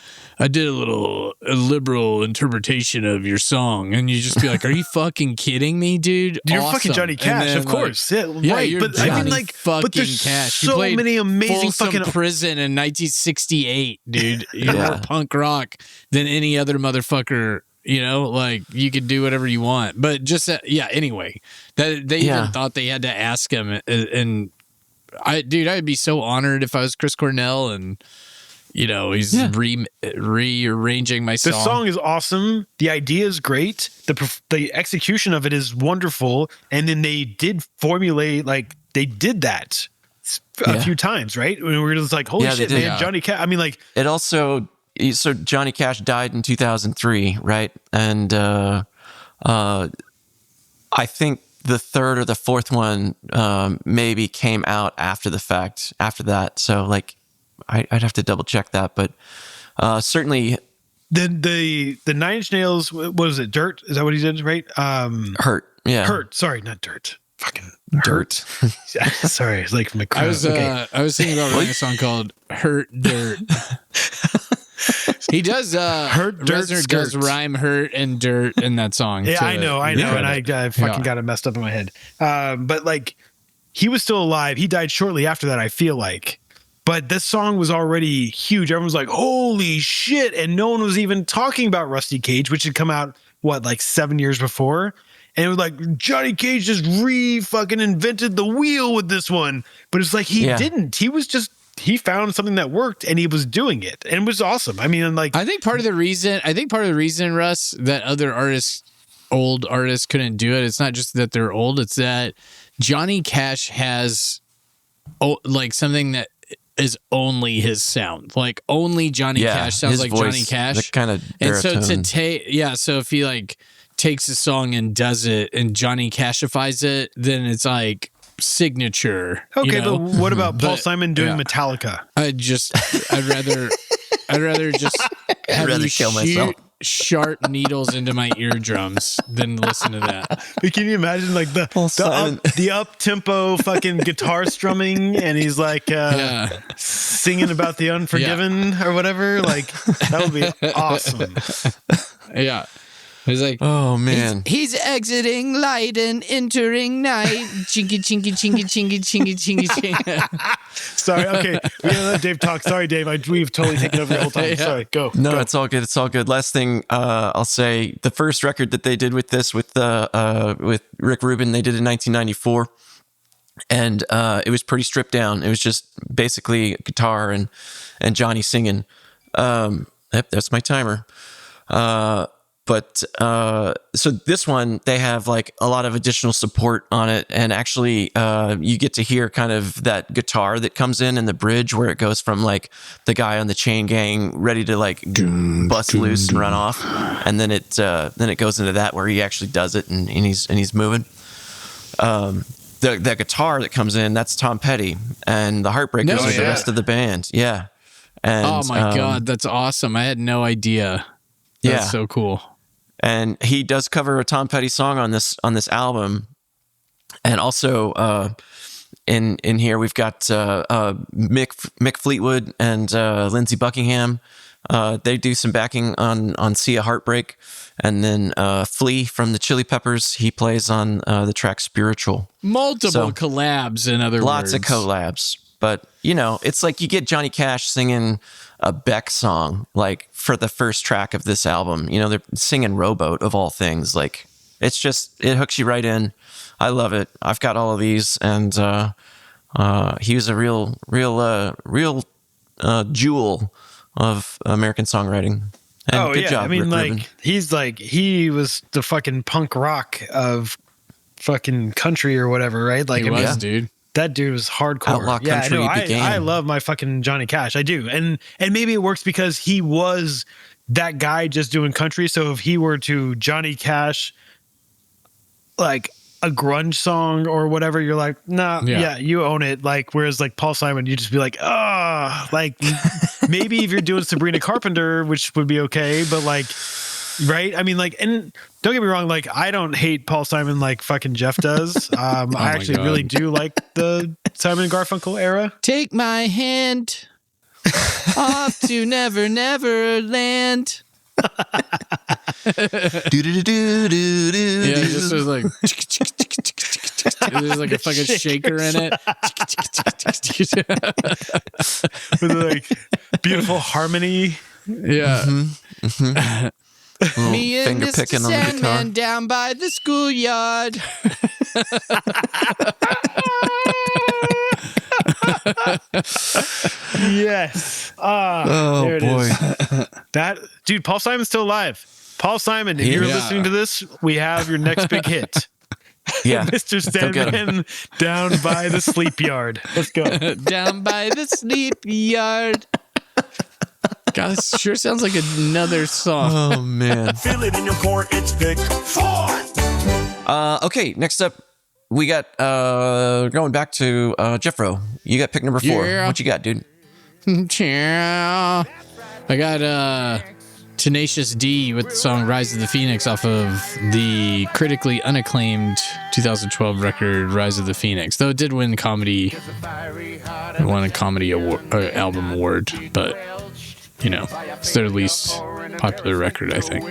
Speaker 2: did a liberal interpretation of your song, and you just be like, are you fucking kidding me, dude?
Speaker 3: You're fucking Johnny Cash, of course.
Speaker 2: Like,
Speaker 3: right, but
Speaker 2: Johnny
Speaker 3: I mean, like, but there's
Speaker 2: Cash.
Speaker 3: so many amazing
Speaker 2: fucking Prison in 1968, dude. You're more punk rock than any other motherfucker. You know, like you could do whatever you want, but just anyway, that they even thought they had to ask him, and I'd be so honored if I was Chris Cornell, and you know, he's rearranging my song.
Speaker 3: The song is awesome. The idea is great. The execution of it is wonderful, and then they did formulate like they did that a few times, right? When we were just like, holy shit, man, Johnny Cash. I mean, like
Speaker 1: it also. So Johnny Cash died in 2003, right? And I think the third or the fourth one maybe came out after the fact, after that. So like, I'd have to double check that. But certainly
Speaker 3: the Nine Inch Nails, what was it? Dirt? Is that what he did? Right?
Speaker 1: Hurt. Yeah.
Speaker 3: Hurt. Sorry, not dirt. Fucking
Speaker 1: Dirt.
Speaker 3: Sorry, it's like from a crowd.
Speaker 2: I was thinking about writing a song called "Hurt Dirt." He does.
Speaker 3: Hurt Dirt.
Speaker 2: Reznor does rhyme "hurt" and "dirt" in that song.
Speaker 3: Yeah, I know, and I fucking
Speaker 2: Yeah.
Speaker 3: got it messed up in my head. But like, he was still alive. He died shortly after that, I feel like. But this song was already huge. Everyone was like, "Holy shit!" And no one was even talking about Rusty Cage, which had come out like 7 years before. And it was like Johnny Cage just fucking invented the wheel with this one. But it's like he didn't. He found something that worked and he was doing it. And it was awesome. I mean, like,
Speaker 2: I think part of the reason, Russ, that other old artists couldn't do it, it's not just that they're old, it's that Johnny Cash has like something that is only his sound. Like only Johnny Cash sounds like
Speaker 1: voice,
Speaker 2: Johnny Cash.
Speaker 1: that kind of
Speaker 2: and so
Speaker 1: baritone.
Speaker 2: so if he like takes a song and does it and Johnny Cashifies it, then it's like signature.
Speaker 3: okay,
Speaker 2: you know?
Speaker 3: but what about Paul Simon doing
Speaker 2: yeah.
Speaker 3: Metallica?
Speaker 2: I'd rather just have
Speaker 1: rather
Speaker 2: you
Speaker 1: kill myself.
Speaker 2: sharp needles into my eardrums than listen to that.
Speaker 3: But can you imagine like the up tempo fucking guitar strumming, and he's like singing about the unforgiven or whatever? Like that would be awesome.
Speaker 2: Yeah. He's like,
Speaker 1: Oh man.
Speaker 2: he's exiting light and entering night. Chinky, chinky, chinky, chinky, chinky, chinky, chinky.
Speaker 3: Sorry. Okay, we gotta let Dave talk. Sorry, Dave. We've totally taken over the whole time.
Speaker 2: Yeah.
Speaker 3: Sorry. Go.
Speaker 1: No,
Speaker 3: Go.
Speaker 1: it's all good. It's all good. Last thing I'll say, the first record that they did with this, with Rick Rubin, they did in 1994, and it was pretty stripped down. It was just basically guitar and Johnny singing. Yep, that's my timer. But so this one, they have like a lot of additional support on it. And actually, you get to hear kind of that guitar that comes in the bridge where it goes from like the guy on the chain gang ready to like bust loose and run off. And then it goes into that where he actually does it and he's moving. The guitar that comes in, that's Tom Petty, and the Heartbreakers are the rest of the band. Yeah. And,
Speaker 2: Oh my God, that's awesome. I had no idea. That's so cool.
Speaker 1: And he does cover a Tom Petty song on this album. And also in here we've got Mick Fleetwood and Lindsey Buckingham. They do some backing on See a Heartbreak. And then Flea from the Chili Peppers, he plays on the track Spiritual.
Speaker 2: Multiple collabs, in other words.
Speaker 1: Lots of collabs. But, you know, it's like you get Johnny Cash singing a Beck song, like, for the first track of this album. You know, they're singing Rowboat, of all things. Like, it's just, it hooks you right in. I love it. I've got all of these, and he was a real jewel of American songwriting. And good job,
Speaker 3: I mean,
Speaker 1: Rick
Speaker 3: like,
Speaker 1: Rubin.
Speaker 3: he was the fucking punk rock of fucking country or whatever, right? Like,
Speaker 2: He was, dude.
Speaker 3: That dude was hardcore.
Speaker 1: Outlaw country began.
Speaker 3: I love my fucking Johnny Cash. I do. And maybe it works because he was that guy just doing country. So if he were to Johnny Cash, like a grunge song or whatever, you're like, nah, yeah, you own it. Like, whereas like Paul Simon, you just be like, like maybe if you're doing Sabrina Carpenter, which would be okay, but like, right? I mean, like, and don't get me wrong, like, I don't hate Paul Simon like fucking Jeff does. I actually really do like the Simon and Garfunkel era.
Speaker 2: Take my hand off to Never Never Land. Yeah, this was like there's like a fucking shaker in it.
Speaker 3: With like beautiful harmony.
Speaker 2: Yeah. Me and
Speaker 1: finger
Speaker 2: Mr.
Speaker 1: picking on the guitar.
Speaker 2: Sandman down by the schoolyard.
Speaker 3: Yes.
Speaker 1: Oh,
Speaker 3: there it
Speaker 1: boy.
Speaker 3: is. That dude, Paul Simon's still alive. Paul Simon, if you're listening to this, we have your next big hit.
Speaker 1: Yeah.
Speaker 3: Mr. Sandman down by the sleep yard. Let's go.
Speaker 2: Down by the sleep yard. God, this sure sounds like another song.
Speaker 1: Oh, man.
Speaker 5: Feel it in your core, it's pick 4.
Speaker 1: Okay, next up, we got going back to Jeffro. You got pick number 4.
Speaker 2: Yeah.
Speaker 1: What you got, dude?
Speaker 2: Ciao. I got Tenacious D with the song Rise of the Phoenix off of the critically unacclaimed 2012 record Rise of the Phoenix. Though it did win comedy, it won a comedy award, album award, but you know, it's their least popular record, I think.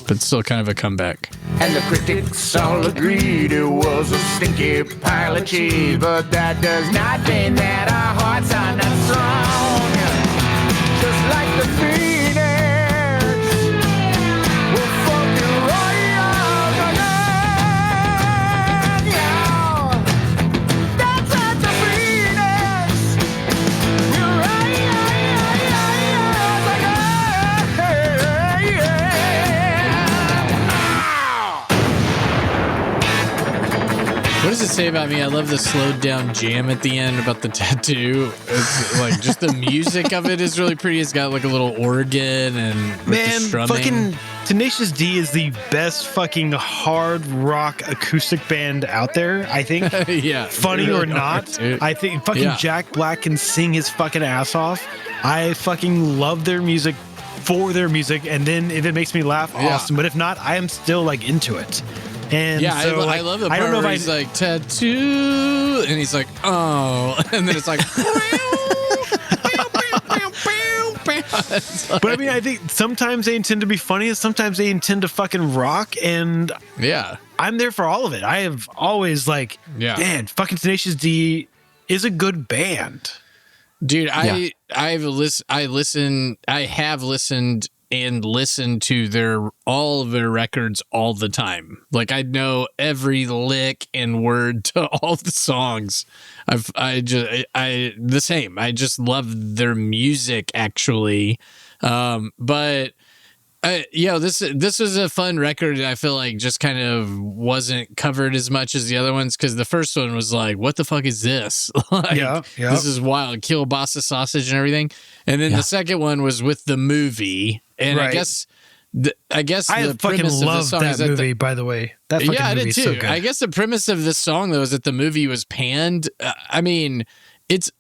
Speaker 2: But still kind of a comeback.
Speaker 7: And the critics all agreed it was a stinky pile of cheese, but that does not mean that our hearts are not strong. Just like the phoenix, we'll fucking rise again. Yeah. That's like the phoenix. You're right,
Speaker 2: What does it say about me? I love the slowed down jam at the end about the tattoo. It's like just the music of it is really pretty. It's got like a little organ and with the strumming.
Speaker 3: Fucking Tenacious D is the best fucking hard rock acoustic band out there, I think.
Speaker 2: Yeah.
Speaker 3: Funny
Speaker 2: really
Speaker 3: or not,
Speaker 2: dude.
Speaker 3: I think fucking Jack Black can sing his fucking ass off. I fucking love their music for their music, and then if it makes me laugh, awesome. But if not, I am still like into it. And
Speaker 2: yeah,
Speaker 3: so,
Speaker 2: I love the part
Speaker 3: I don't know
Speaker 2: where
Speaker 3: if
Speaker 2: he's like, tattoo, and he's like, oh, and then it's like,
Speaker 3: but I mean, I think sometimes they intend to be funny, and sometimes they intend to fucking rock, and
Speaker 2: yeah,
Speaker 3: I'm there for all of it. I have always like, man, fucking Tenacious D is a good band.
Speaker 2: Dude, I have listened and listen to all of their records all the time. Like I know every lick and word to all the songs. The same. I just love their music actually. But this is a fun record. I feel like just kind of wasn't covered as much as the other ones because the first one was like, what the fuck is this? This is wild. Kielbasa sausage and everything. And then the second one was with the movie. And I guess the premise of the song is that
Speaker 3: movie, by the way. That fucking
Speaker 2: I
Speaker 3: movie
Speaker 2: did
Speaker 3: is
Speaker 2: too.
Speaker 3: so good.
Speaker 2: I guess the premise of this song though is that the movie was panned. I mean, it's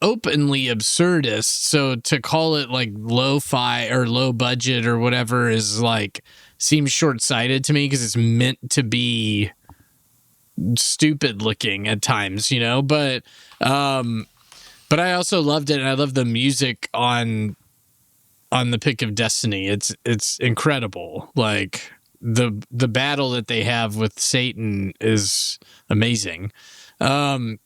Speaker 2: openly absurdist. So to call it like lo-fi or low budget or whatever is like seems short-sighted to me because it's meant to be stupid looking at times, you know. But I also loved it, and I love the music on the Pick of Destiny. It's incredible. Like the battle that they have with Satan is amazing. But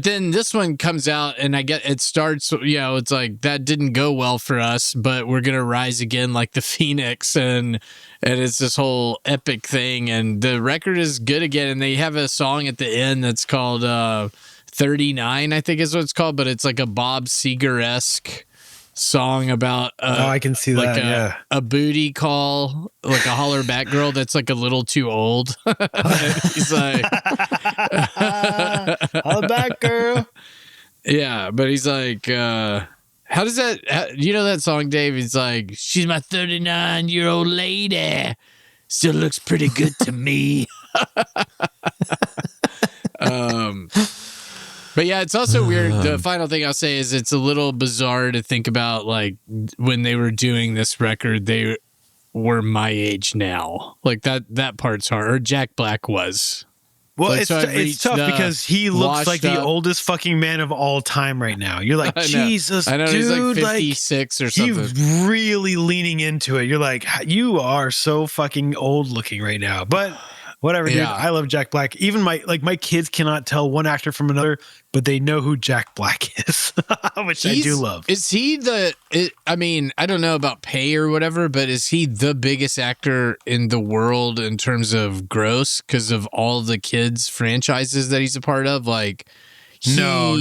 Speaker 2: then this one comes out and it starts, it's like that didn't go well for us, but we're going to rise again like the Phoenix. And it's this whole epic thing. And the record is good again. And they have a song at the end that's called 39, I think is what it's called. But it's like a Bob Seger-esque song about
Speaker 3: I can see
Speaker 2: like
Speaker 3: that,
Speaker 2: a booty call, like a holler back girl that's like a little too old. He's like
Speaker 3: holler back girl.
Speaker 2: Yeah, but he's like how does that you know that song, Dave? He's like, she's my 39-year-old lady, still looks pretty good to me. But yeah, it's also weird. The final thing I'll say is it's a little bizarre to think about, like, when they were doing this record, they were my age now. Like, that part's hard. Or Jack Black was.
Speaker 3: Well,
Speaker 2: like,
Speaker 3: it's tough because he looks like the oldest fucking man of all time right now. You're like, Jesus,
Speaker 2: I know,
Speaker 3: dude.
Speaker 2: He's like 56 or something.
Speaker 3: He's really leaning into it. You're like, you are so fucking old looking right now. But whatever, dude. I love Jack Black. Even my kids cannot tell one actor from another, but they know who Jack Black is, which I do love.
Speaker 2: Is he I mean, I don't know about pay or whatever, but is he the biggest actor in the world in terms of gross because of all the kids franchises that he's a part of? Like,
Speaker 3: no.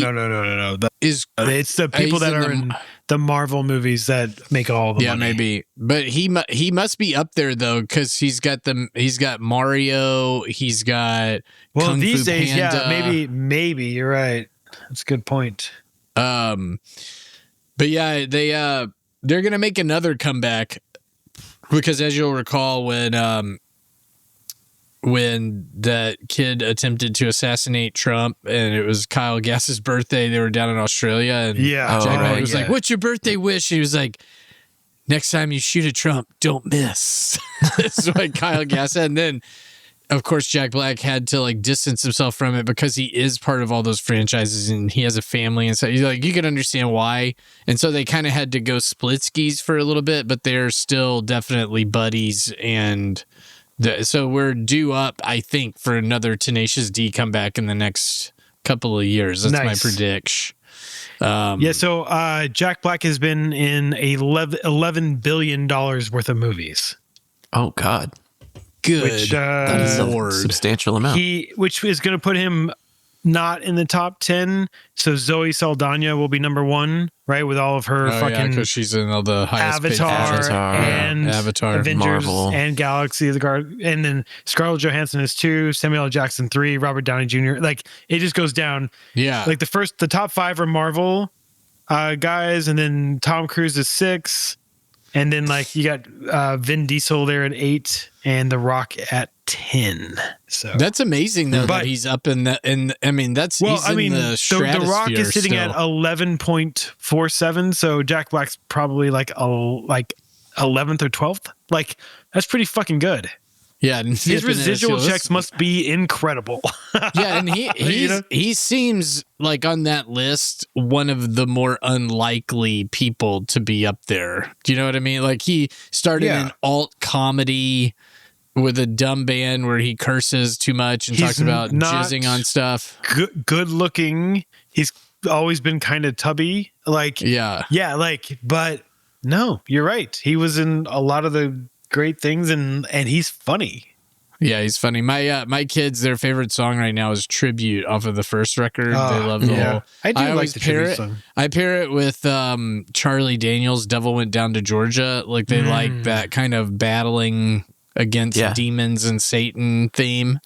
Speaker 3: It's the people that are in the Marvel movies that make all the money.
Speaker 2: Yeah, maybe. But he must be up there though, because he's got Mario, he's got Kung
Speaker 3: these
Speaker 2: Fu
Speaker 3: days,
Speaker 2: Panda.
Speaker 3: maybe you're right. That's a good point.
Speaker 2: But yeah, they're gonna make another comeback because, as you'll recall, when that kid attempted to assassinate Trump and it was Kyle Gass's birthday, they were down in Australia and Jack Black was like, "What's your birthday wish?" He was like, next time you shoot at Trump, don't miss. That's what Kyle Gass said. And then, of course, Jack Black had to like distance himself from it because he is part of all those franchises and he has a family. And so like you can understand why. And so they kind of had to go split skis for a little bit, but they're still definitely buddies. And so we're due up, I think, for another Tenacious D comeback in the next couple of years. That's my prediction.
Speaker 3: So Jack Black has been in $11 billion worth of movies.
Speaker 1: Oh, God.
Speaker 2: Good.
Speaker 3: Which,
Speaker 1: That is a substantial amount.
Speaker 3: Which is going to put him not in the top 10. So Zoe Saldana will be number 1, right? With all of her fucking
Speaker 2: because she's in all the highest paid
Speaker 3: Avatar and Avengers
Speaker 1: Marvel.
Speaker 3: and Galaxy of the Guard. And then Scarlett Johansson is 2, Samuel L. Jackson 3, Robert Downey Jr. Like it just goes down.
Speaker 2: Yeah.
Speaker 3: Like the top 5 are Marvel guys, and then Tom Cruise is 6. And then like you got Vin Diesel there at 8 and The Rock at 10. So
Speaker 2: that's amazing though that he's up in the in I mean that's the
Speaker 3: Rock is sitting at 11.47, so Jack Black's probably like 11th or 12th. Like that's pretty fucking good.
Speaker 2: Yeah,
Speaker 3: his residual checks must be incredible.
Speaker 2: Yeah, and he seems like on that list one of the more unlikely people to be up there. Do you know what I mean? Like he started an alt comedy with a dumb band where he curses too much and talks about jizzing on stuff.
Speaker 3: Good looking. He's always been kind of tubby. Like but no, you're right. He was in a lot of the great things and he's funny.
Speaker 2: Yeah, he's funny. My kids, their favorite song right now is Tribute off of the first record. They love the whole.
Speaker 3: I like the Tribute song.
Speaker 2: I pair it with Charlie Daniels' Devil Went Down to Georgia. Like they like that kind of battling against demons and Satan theme.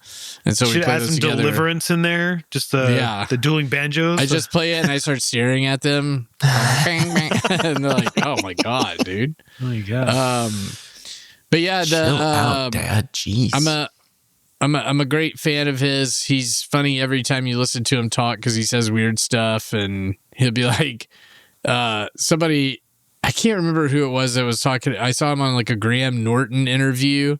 Speaker 2: And so we play those together.
Speaker 3: Deliverance in there, just the dueling banjos.
Speaker 2: I just play it and I start staring at them. Bang, bang. And they're like, "Oh my god, dude."
Speaker 3: Oh my god.
Speaker 2: But yeah,
Speaker 1: chill out, Dad. Jeez.
Speaker 2: I'm a great fan of his. He's funny every time you listen to him talk because he says weird stuff, and he'll be like, somebody, I can't remember who it was that was talking. I saw him on like a Graham Norton interview,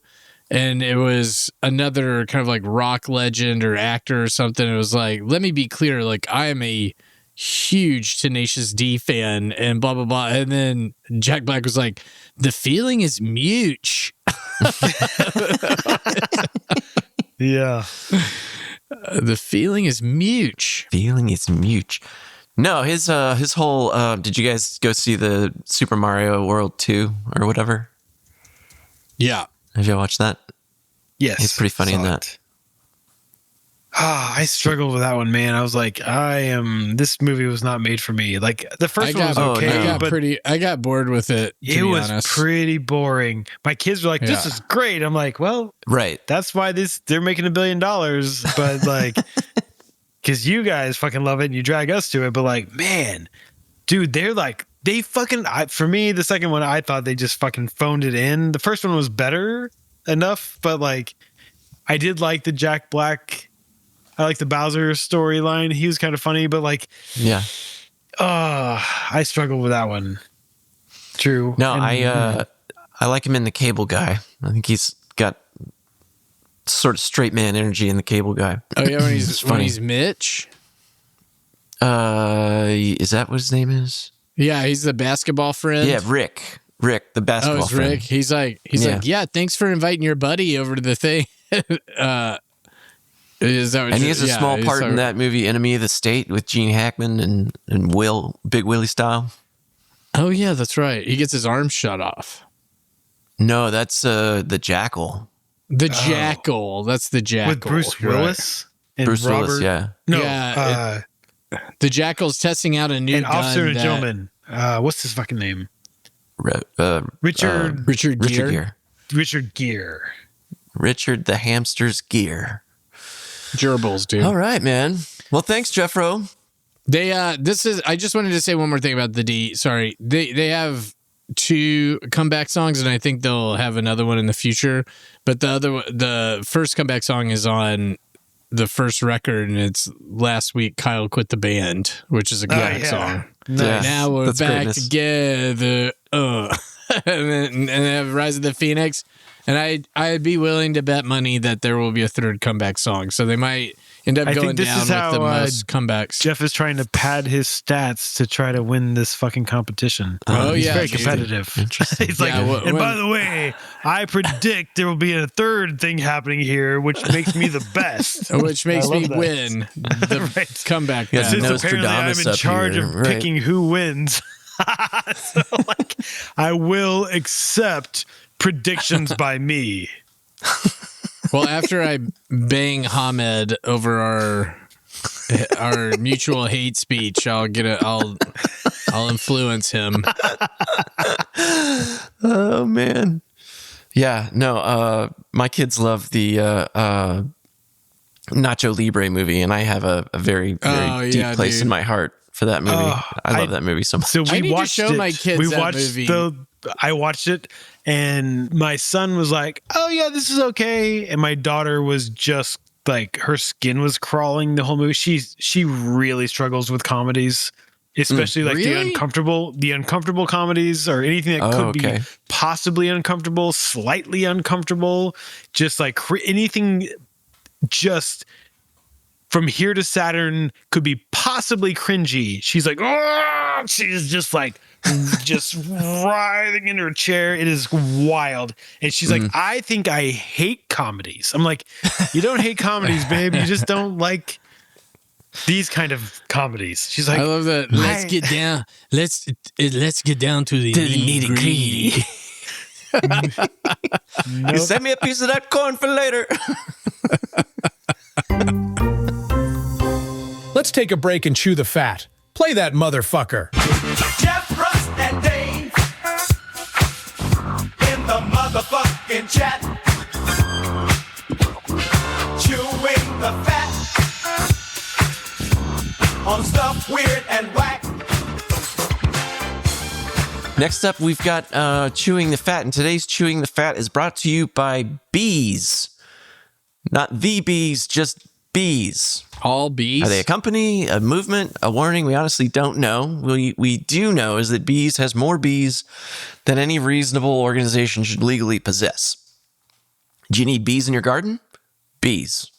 Speaker 2: and it was another kind of like rock legend or actor or something. It was like, let me be clear, like I am a huge Tenacious D fan and blah blah blah, and then Jack Black was like, the feeling is mutual.
Speaker 3: Yeah,
Speaker 2: the feeling is mutual.
Speaker 1: Feeling is mutual. No, his whole. Did you guys go see the Super Mario World 2 or whatever?
Speaker 2: Yeah,
Speaker 1: have you watched that?
Speaker 3: Yes,
Speaker 1: he's pretty funny in that.
Speaker 3: I struggled with that one, man. I was like, this movie was not made for me. Like the first one was okay,
Speaker 2: I got bored with it.
Speaker 3: It was pretty boring. My kids were like, this is great. I'm like, well,
Speaker 1: right.
Speaker 3: That's why they're making $1 billion. But like, cause you guys fucking love it and you drag us to it. But like, man, dude, for me, the second one, I thought they just fucking phoned it in. The first one was better enough, but like, I did like the Jack Black. I like the Bowser storyline. He was kind of funny, but like, I struggled with that one. True.
Speaker 1: No, I like him in The Cable Guy. I think he's got sort of straight man energy in The Cable Guy.
Speaker 2: Oh yeah, when he's Mitch.
Speaker 1: Is that what his name is?
Speaker 2: Yeah, he's the basketball friend.
Speaker 1: Yeah, Rick, the basketball friend.
Speaker 2: Rick. He's like, yeah, thanks for inviting your buddy over to the thing. Is that what
Speaker 1: and he has a small part in that movie, Enemy of the State, with Gene Hackman and Big Willie style.
Speaker 2: Oh yeah, that's right. He gets his arm shut off.
Speaker 1: No, that's the Jackal.
Speaker 2: The Jackal. That's the Jackal.
Speaker 3: With Bruce Willis?
Speaker 2: And
Speaker 1: Bruce
Speaker 3: Robert?
Speaker 1: Willis, yeah.
Speaker 3: No.
Speaker 2: Yeah, the Jackal's testing out a new gun.
Speaker 3: Officer and Gentleman. What's his fucking name? Richard
Speaker 2: Gere.
Speaker 3: Richard Gere.
Speaker 1: Richard the Hamster's Gere.
Speaker 2: Gerbils, dude.
Speaker 1: All right, man. Well, thanks, Jeffro.
Speaker 2: I just wanted to say one more thing about the D. Sorry. They have 2 comeback songs, and I think they'll have another one in the future. But the first comeback song is on the first record, and it's Last Week Kyle Quit the Band, which is a great song.
Speaker 3: Nice.
Speaker 2: Now we're back together. and then have Rise of the Phoenix. And I'd be willing to bet money that there will be a third comeback song. So they might end up going down with the most comebacks.
Speaker 3: Jeff is trying to pad his stats to try to win this fucking competition. He's very competitive. He's like, by the way, I predict there will be a third thing happening here, which makes me the best.
Speaker 2: Which makes me win the comeback.
Speaker 1: Yeah,
Speaker 3: Since apparently I'm in charge of picking who wins. So like, I will accept predictions by me.
Speaker 2: Well, after I bang Hamed over our mutual hate speech, I'll influence him.
Speaker 1: Oh man. Yeah, no, my kids love the Nacho Libre movie, and I have a very deep place in my heart for that movie. I love that movie so much.
Speaker 3: So
Speaker 2: I need to show my kids that movie.
Speaker 3: I watched it, and my son was like, "Oh yeah, this is okay," and my daughter was just like, her skin was crawling the whole movie. She really struggles with comedies, especially like the uncomfortable comedies, or anything that could be possibly uncomfortable, slightly uncomfortable, just like anything just from here to Saturn could be possibly cringy. She's like, oh, she's just like, just writhing in her chair. It is wild. And she's like, I think I hate comedies. I'm like, you don't hate comedies, babe. You just don't like these kind of comedies. She's like,
Speaker 2: I love that. Let's get down. Let's get down to the nitty-gritty.
Speaker 1: You send me a piece of that corn for later.
Speaker 8: Let's take a break and chew the fat. Play that motherfucker.
Speaker 5: Jeff, Russ, and Dave in the motherfucking chat, chewing the fat on stuff weird and whack.
Speaker 1: Next up, we've got Chewing the Fat, and today's Chewing the Fat is brought to you by bees. Not the bees, just bees.
Speaker 2: All bees?
Speaker 1: Are they a company, a movement, a warning? We honestly don't know. We do know is that bees has more bees than any reasonable organization should legally possess. Do you need bees in your garden? Bees.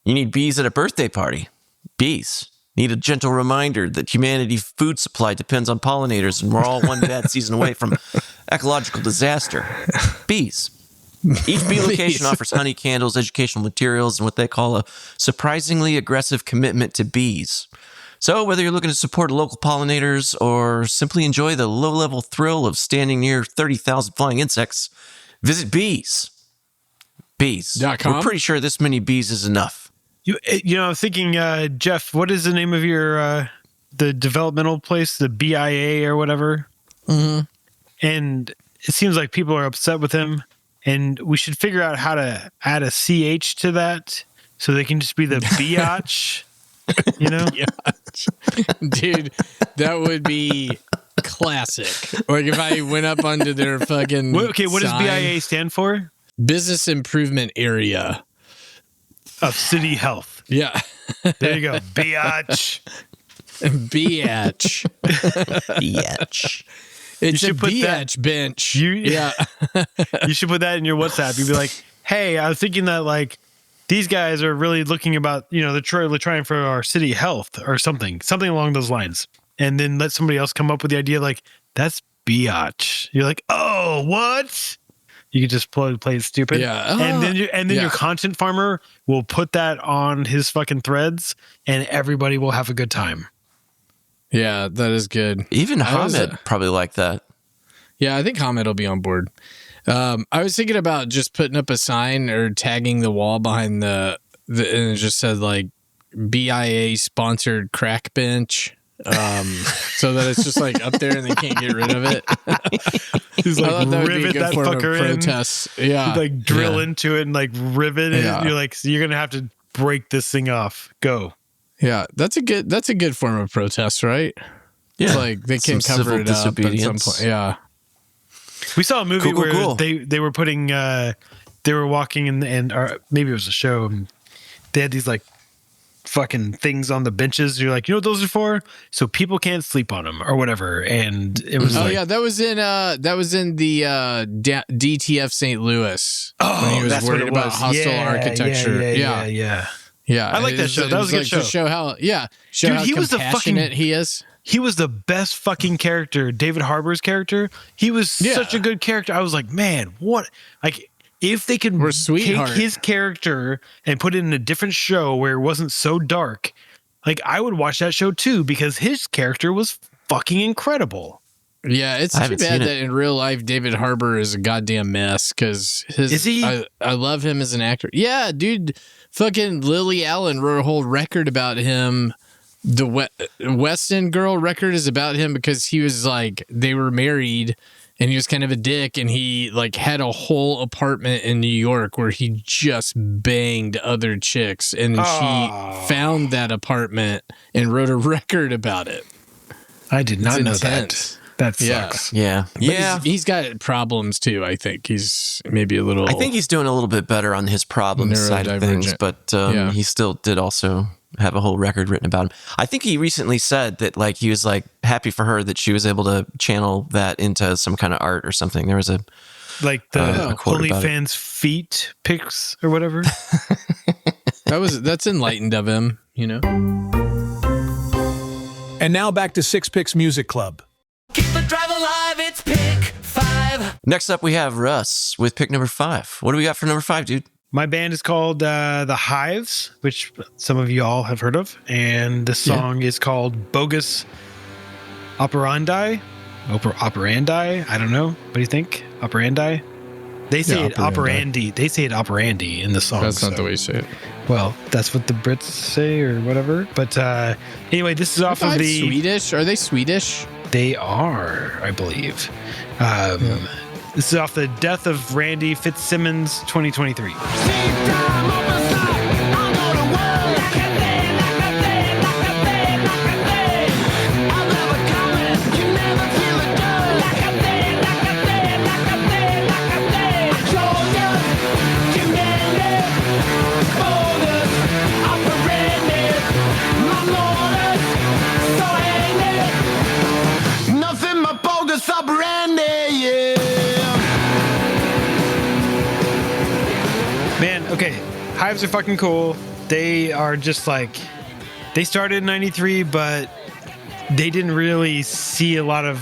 Speaker 1: You need bees at a birthday party? Bees. Need a gentle reminder that humanity's food supply depends on pollinators, and we're all one bad season away from ecological disaster. Bees. Each bee location offers honey, candles, educational materials, and what they call a surprisingly aggressive commitment to bees. So whether you're looking to support local pollinators or simply enjoy the low-level thrill of standing near 30,000 flying insects, visit Bees. Bees.com. We're pretty sure this many bees is enough.
Speaker 3: You know, I'm thinking, Jeff, what is the name of your the developmental place, the BIA or whatever?
Speaker 2: Mm-hmm.
Speaker 3: And it seems like people are upset with him. And we should figure out how to add a CH to that so they can just be the biatch, you know?
Speaker 2: Dude, that would be classic. Like if I went up onto their fucking
Speaker 3: what does
Speaker 2: sign,
Speaker 3: BIA stand for?
Speaker 2: Business Improvement Area
Speaker 3: of City Health.
Speaker 2: Yeah.
Speaker 3: There you go. Biatch.
Speaker 2: Biatch.
Speaker 1: Biatch.
Speaker 2: It's a biatch bench.
Speaker 3: You should put that in your WhatsApp. You'd be like, hey, I was thinking that like these guys are really looking about, you know, they're trying for our city health or something along those lines. And then let somebody else come up with the idea like, that's biatch. You're like, oh, what? You could just play it stupid.
Speaker 2: Yeah.
Speaker 3: And then your content farmer will put that on his fucking threads and everybody will have a good time.
Speaker 2: Yeah, that is good.
Speaker 1: Even Hamed probably like that.
Speaker 2: Yeah, I think Hamed will be on board. I was thinking about just putting up a sign or tagging the wall behind the and it just said like BIA sponsored crack bench. So that it's just like up there and they can't get rid of it.
Speaker 3: Just like rivet that fucker in.
Speaker 2: Protest. Yeah.
Speaker 3: Like drill into it and like rivet it. You're like, so you're gonna have to break this thing off. Go.
Speaker 2: Yeah, that's a good form of protest, right? Yeah, it's like they can cover it up at some point. Yeah,
Speaker 3: we saw a movie where they were putting they were walking in and or maybe it was a show. And they had these like fucking things on the benches. You're like, you know what those are for? So people can't sleep on them or whatever. And it was
Speaker 2: that was in the DTF St. Louis. When he was
Speaker 3: that's
Speaker 2: worried
Speaker 3: what it
Speaker 2: about
Speaker 3: was.
Speaker 2: hostile architecture.
Speaker 3: Yeah. I like that show. That was a good show.
Speaker 2: To show how,
Speaker 3: Dude,
Speaker 2: how
Speaker 3: he was
Speaker 2: compassionate he is.
Speaker 3: He was the best fucking character. David Harbour's character. He was such a good character. I was like, man, what? Like, if they could take his character and put it in a different show where it wasn't so dark, like, I would watch that show too, because his character was fucking incredible.
Speaker 2: Yeah, it's too bad that in real life David Harbour is a goddamn mess, because
Speaker 3: is he?
Speaker 2: I love him as an actor. Yeah, dude. Fucking Lily Allen wrote a whole record about him. The West End Girl record is about him because he was like, they were married and he was kind of a dick, and he like had a whole apartment in New York where he just banged other chicks, and she found that apartment and wrote a record about it.
Speaker 3: I did not know that. That sucks.
Speaker 1: Yeah.
Speaker 2: He's got problems too. I think he's maybe a little.
Speaker 1: I think he's doing a little bit better on his problem side of things, but he still did also have a whole record written about him. I think he recently said that like he was like happy for her that she was able to channel that into some kind of art or something. There was a
Speaker 3: like the OnlyFans feet pics or whatever.
Speaker 2: That's enlightened of him, you know.
Speaker 8: And now back to Six Picks Music Club.
Speaker 5: Keep the drive alive, it's pick 5.
Speaker 1: Next up, we have Russ with pick number 5. What do we got for number 5, dude?
Speaker 3: My band is called the Hives, which some of you all have heard of. And the song is called Bogus Operandi. Operandi? I don't know. What do you think? Operandi? They say it operandi. They say it operandi in the song.
Speaker 2: That's not the way you say it.
Speaker 3: Well, that's what the Brits say or whatever. But anyway, this is off of the...
Speaker 2: Swedish? Are they Swedish?
Speaker 3: They are, I believe. This is off the Death of Randy Fitzsimmons 2023. Man, okay, Hives are fucking cool. They are just like, they started in 93, but they didn't really see a lot of,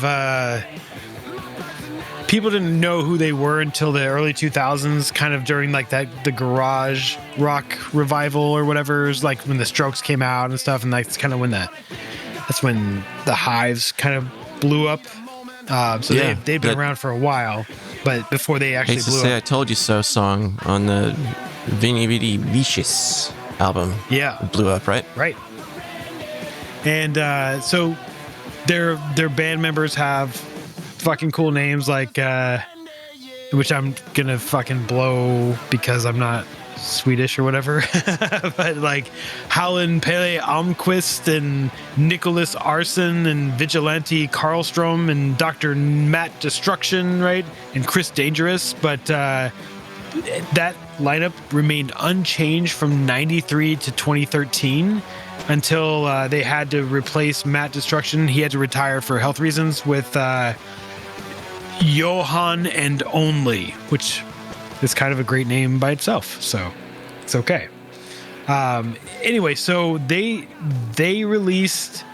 Speaker 3: people didn't know who they were until the early 2000s, kind of during like the garage rock revival or whatever. It was like when the Strokes came out and stuff, and that's kind of when that's when the Hives kind of blew up. They've been around for a while, but before they actually blew up.
Speaker 1: I Told You So song on the Vini Vidi Vicious album.
Speaker 3: Yeah.
Speaker 1: It blew up, right?
Speaker 3: Right. And so their band members have fucking cool names like, which I'm going to fucking blow because I'm not Swedish or whatever, but like Howlin' Pelle Almqvist and Nicholas Arson and Vigilante Karlstrom and Dr. Matt Destruction, right? And Chris Dangerous. But that lineup remained unchanged from 93 to 2013 until they had to replace Matt Destruction. He had to retire for health reasons with Johan and Only, which is kind of a great name by itself, so it's okay. Anyway, so they released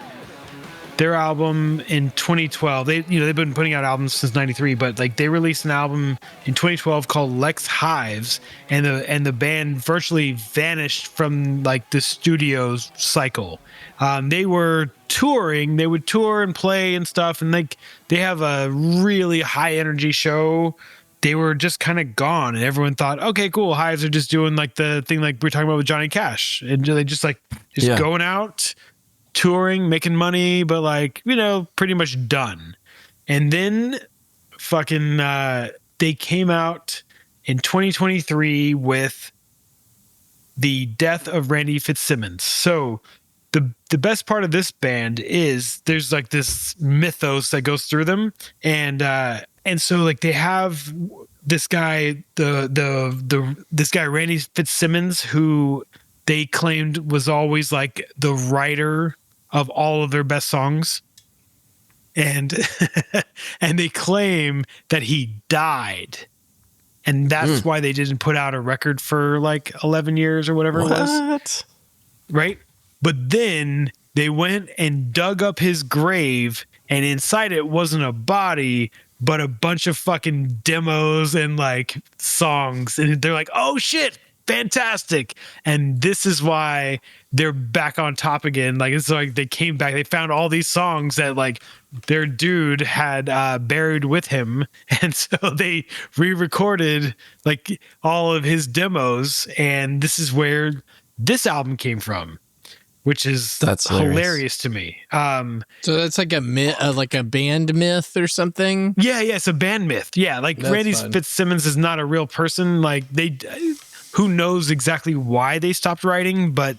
Speaker 3: their album in 2012. They've been putting out albums since 93, but like they released an album in 2012 called Lex Hives, and the band virtually vanished from like the studio's cycle. They were touring. They would tour and play and stuff, and like they have a really high energy show. They were just kind of gone, and everyone thought, okay, cool. Hives are just doing like the thing like we're talking about with Johnny Cash, and they just going out, touring, making money, but like, pretty much done. And then fucking they came out in 2023 with the Death of Randy Fitzsimmons. So the best part of this band is there's like this mythos that goes through them, and so like they have this guy, this guy Randy Fitzsimmons, who they claimed was always like the writer of all of their best songs. And and they claim that he died. And that's why they didn't put out a record for like 11 years or whatever it was. Right? But then they went and dug up his grave, and inside it wasn't a body, but a bunch of fucking demos and like songs. And they're like, oh shit, fantastic. And this is why they're back on top again. Like, it's like they came back, they found all these songs that like their dude had buried with him. And so they re-recorded like all of his demos. And this is where this album came from, which is
Speaker 1: that's
Speaker 3: hilarious to me.
Speaker 2: So that's like a band myth or something.
Speaker 3: Yeah, it's a band myth. Yeah, like
Speaker 2: That's
Speaker 3: Randy
Speaker 2: fun.
Speaker 3: Fitzsimmons is not a real person. Like who knows exactly why they stopped writing, but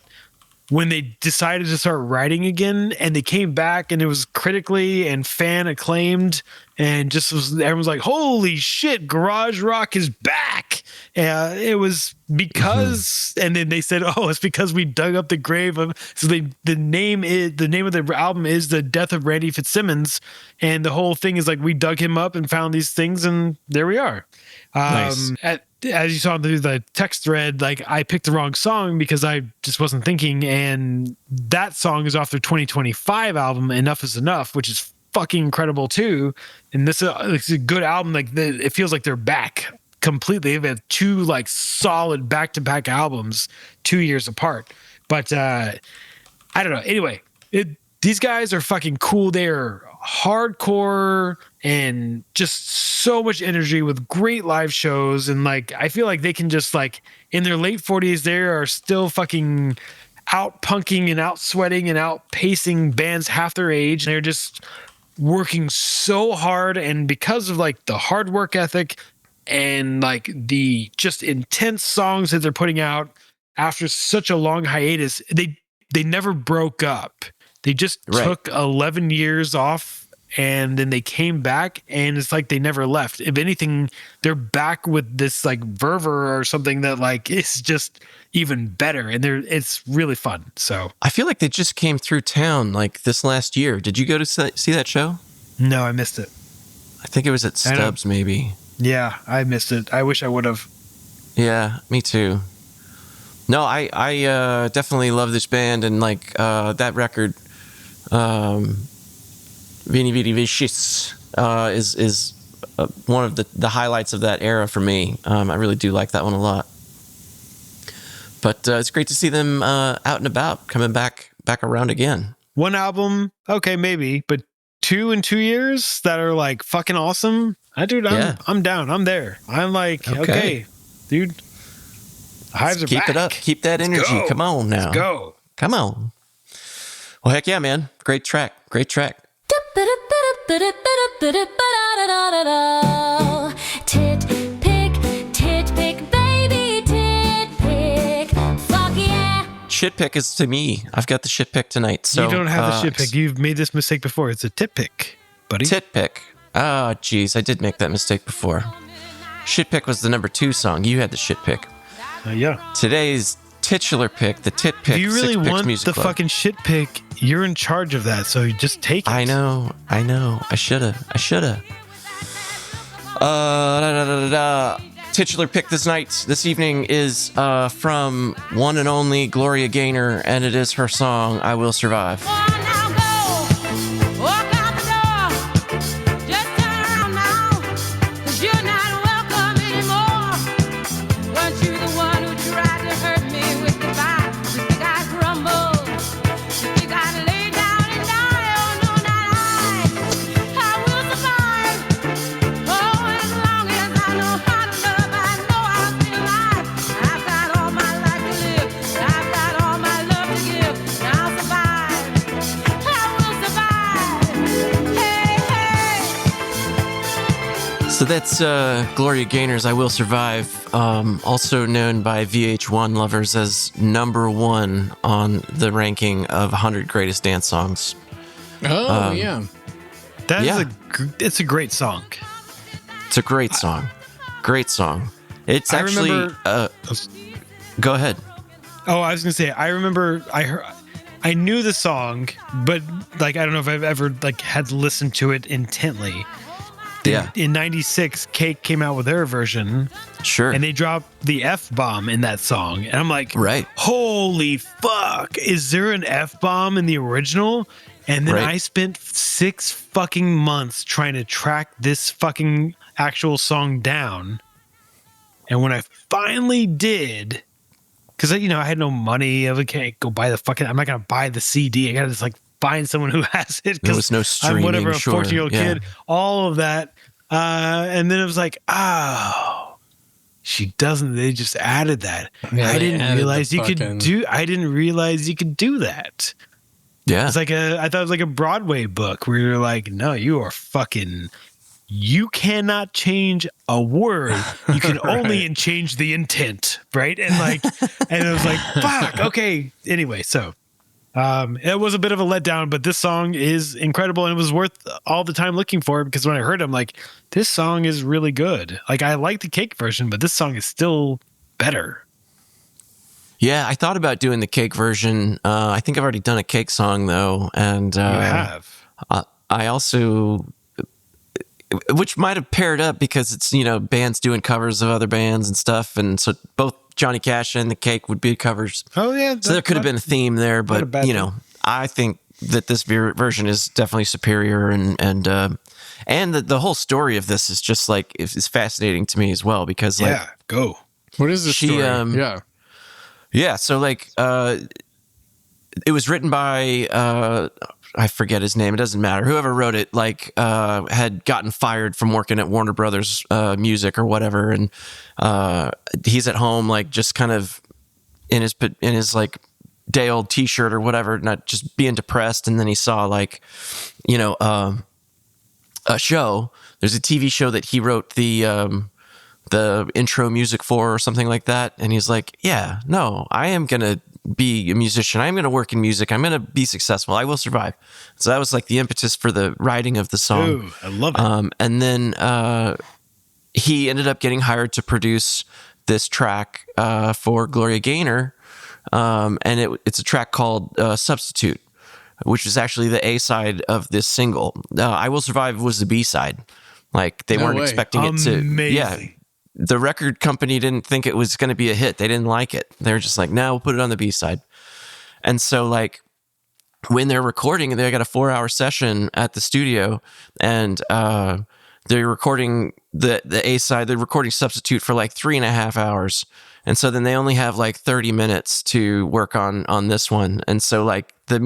Speaker 3: when they decided to start writing again and they came back and it was critically and fan acclaimed and just everyone's like, holy shit, garage rock is back. It was because, and then they said, oh, it's because we dug up the grave of, so the name of the album is The Death of Randy Fitzsimmons. And the whole thing is like, we dug him up and found these things and there we are.
Speaker 1: Nice.
Speaker 3: As you saw through the text thread, like I picked the wrong song because I just wasn't thinking. And that song is off their 2025 album, Enough is Enough, which is fucking incredible too. And this it's a good album. Like it feels like they're back completely. They've had two like solid back-to-back albums 2 years apart. But I don't know. Anyway, these guys are fucking cool. They're hardcore and just so much energy with great live shows. And like, I feel like they can just like in their late 40s, they are still fucking out punking and out sweating and out pacing bands half their age. They're just working so hard. And because of like the hard work ethic and like the just intense songs that they're putting out after such a long hiatus, they never broke up. They just took 11 years off and then they came back and it's like they never left. If anything, they're back with this like fervor or something that like is just even better. And it's really fun. So
Speaker 1: I feel like they just came through town like this last year. Did you go to see that show?
Speaker 3: No, I missed it.
Speaker 1: I think it was at Stubbs maybe.
Speaker 3: Yeah, I missed it. I wish I would have.
Speaker 1: Yeah, me too. No, I definitely love this band and like that record. Vini Vidi Vicious is one of the highlights of that era for me. I really do like that one a lot. But it's great to see them out and about, coming back around again.
Speaker 3: One album, okay, maybe, but 2 in 2 years that are like fucking awesome. I'm down. I'm there. I'm like, okay dude. Hives are
Speaker 1: keep
Speaker 3: back.
Speaker 1: It up. Keep that energy. Come on now.
Speaker 3: Let's go.
Speaker 1: Come on. Well, heck yeah, man. Great track.
Speaker 4: Tit pick, baby, tit pick. Fuck yeah.
Speaker 1: Shit pick is to me. I've got the shit pick tonight. So
Speaker 3: you don't have the shit pick. You've made this mistake before. It's a tit pick, buddy.
Speaker 1: Tit pick. Oh, geez. I did make that mistake before. Shit pick was the number 2 song. You had the shit pick.
Speaker 3: Yeah.
Speaker 1: Today's titular pick, the tit pick.
Speaker 3: If you really want the
Speaker 1: Club.
Speaker 3: fucking shit pick, you're in charge of that. So you just take it.
Speaker 1: I know. I shoulda. Titular pick this evening is from one and only Gloria Gaynor, and it is her song, I Will Survive. So that's Gloria Gaynor's I Will Survive, also known by VH1 lovers as number 1 on the ranking of 100 greatest dance songs.
Speaker 2: Oh, yeah.
Speaker 3: It's a great song.
Speaker 1: It's a great song. Great song. It's actually... go ahead.
Speaker 3: Oh, I was gonna say, I remember I knew the song, but like I don't know if I've ever like had listened to it intently.
Speaker 1: Yeah.
Speaker 3: In '96, Cake came out with their version.
Speaker 1: Sure.
Speaker 3: And they dropped the F-bomb in that song. And I'm like,
Speaker 1: right.
Speaker 3: Holy fuck. Is there an F-bomb in the original? And then I spent 6 fucking months trying to track this fucking actual song down. And when I finally did, because I had no money, I was like, can't go buy I'm not going to buy the CD. I got to just like find someone who has it.
Speaker 1: There was no streaming,
Speaker 3: I'm whatever, a 14-year-old kid, all of that. And then it was like, oh, she doesn't. They just added that.
Speaker 2: Yeah,
Speaker 3: I didn't realize you could
Speaker 2: fucking...
Speaker 3: I didn't realize you could do that.
Speaker 1: Yeah.
Speaker 3: It's like I thought it was like a Broadway book where you're like, no, you are fucking, you cannot change a word. You can only change the intent. Right. And like, and it was like, fuck. Okay. Anyway, so. It was a bit of a letdown, but this song is incredible and it was worth all the time looking for it because when I heard it, I'm like, this song is really good. Like I like the Cake version, but this song is still better.
Speaker 1: Yeah, I thought about doing the Cake version. I think I've already done a Cake song though, and
Speaker 3: you have.
Speaker 1: I also, which might have paired up because it's bands doing covers of other bands and stuff, and so both Johnny Cash and the Cake would be covers.
Speaker 3: Oh yeah,
Speaker 1: so there could have been a theme there, but I think that this version is definitely superior, and the whole story of this is just like is fascinating to me as well because like
Speaker 3: go.
Speaker 2: What is this story?
Speaker 1: Yeah. So like it was written by I forget his name. It doesn't matter. Whoever wrote it, like, had gotten fired from working at Warner Brothers Music or whatever, and he's at home, like, just kind of in his like day old T-shirt or whatever, not just being depressed. And then he saw like, a show. There's a TV show that he wrote the intro music for or something like that, and he's like, yeah, no, I am gonna be a musician. I'm going to work in music. I'm going to be successful. I will survive. So that was like the impetus for the writing of the song.
Speaker 3: Ooh, I love it.
Speaker 1: And then he ended up getting hired to produce this track for Gloria Gaynor. And it's a track called Substitute, which is actually the A-side of this single. I Will Survive was the B-side. Like they weren't expecting it to.
Speaker 3: Amazing.
Speaker 1: Yeah. The record company didn't think it was going to be a hit. They didn't like it. They were just like, no, we'll put it on the B-side. And so like when they're recording, they got a 4-hour session at the studio, and they're recording the A-side. They're recording Substitute for like 3.5 hours. And so then they only have like 30 minutes to work on this one. And so like the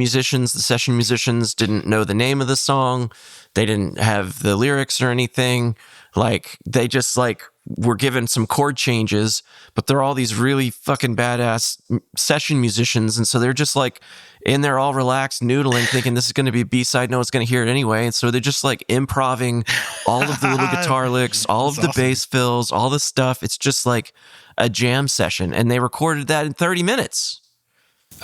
Speaker 1: session musicians didn't know the name of the song. They didn't have the lyrics or anything. Like they just like were given some chord changes, but they're all these really fucking badass session musicians. And so they're just like in there all relaxed, noodling, thinking this is going to be a B-side. No one's going to hear it anyway. And so they're just like improving all of the little guitar licks, all of the bass fills, all the stuff. It's just like a jam session. And they recorded that in 30 minutes.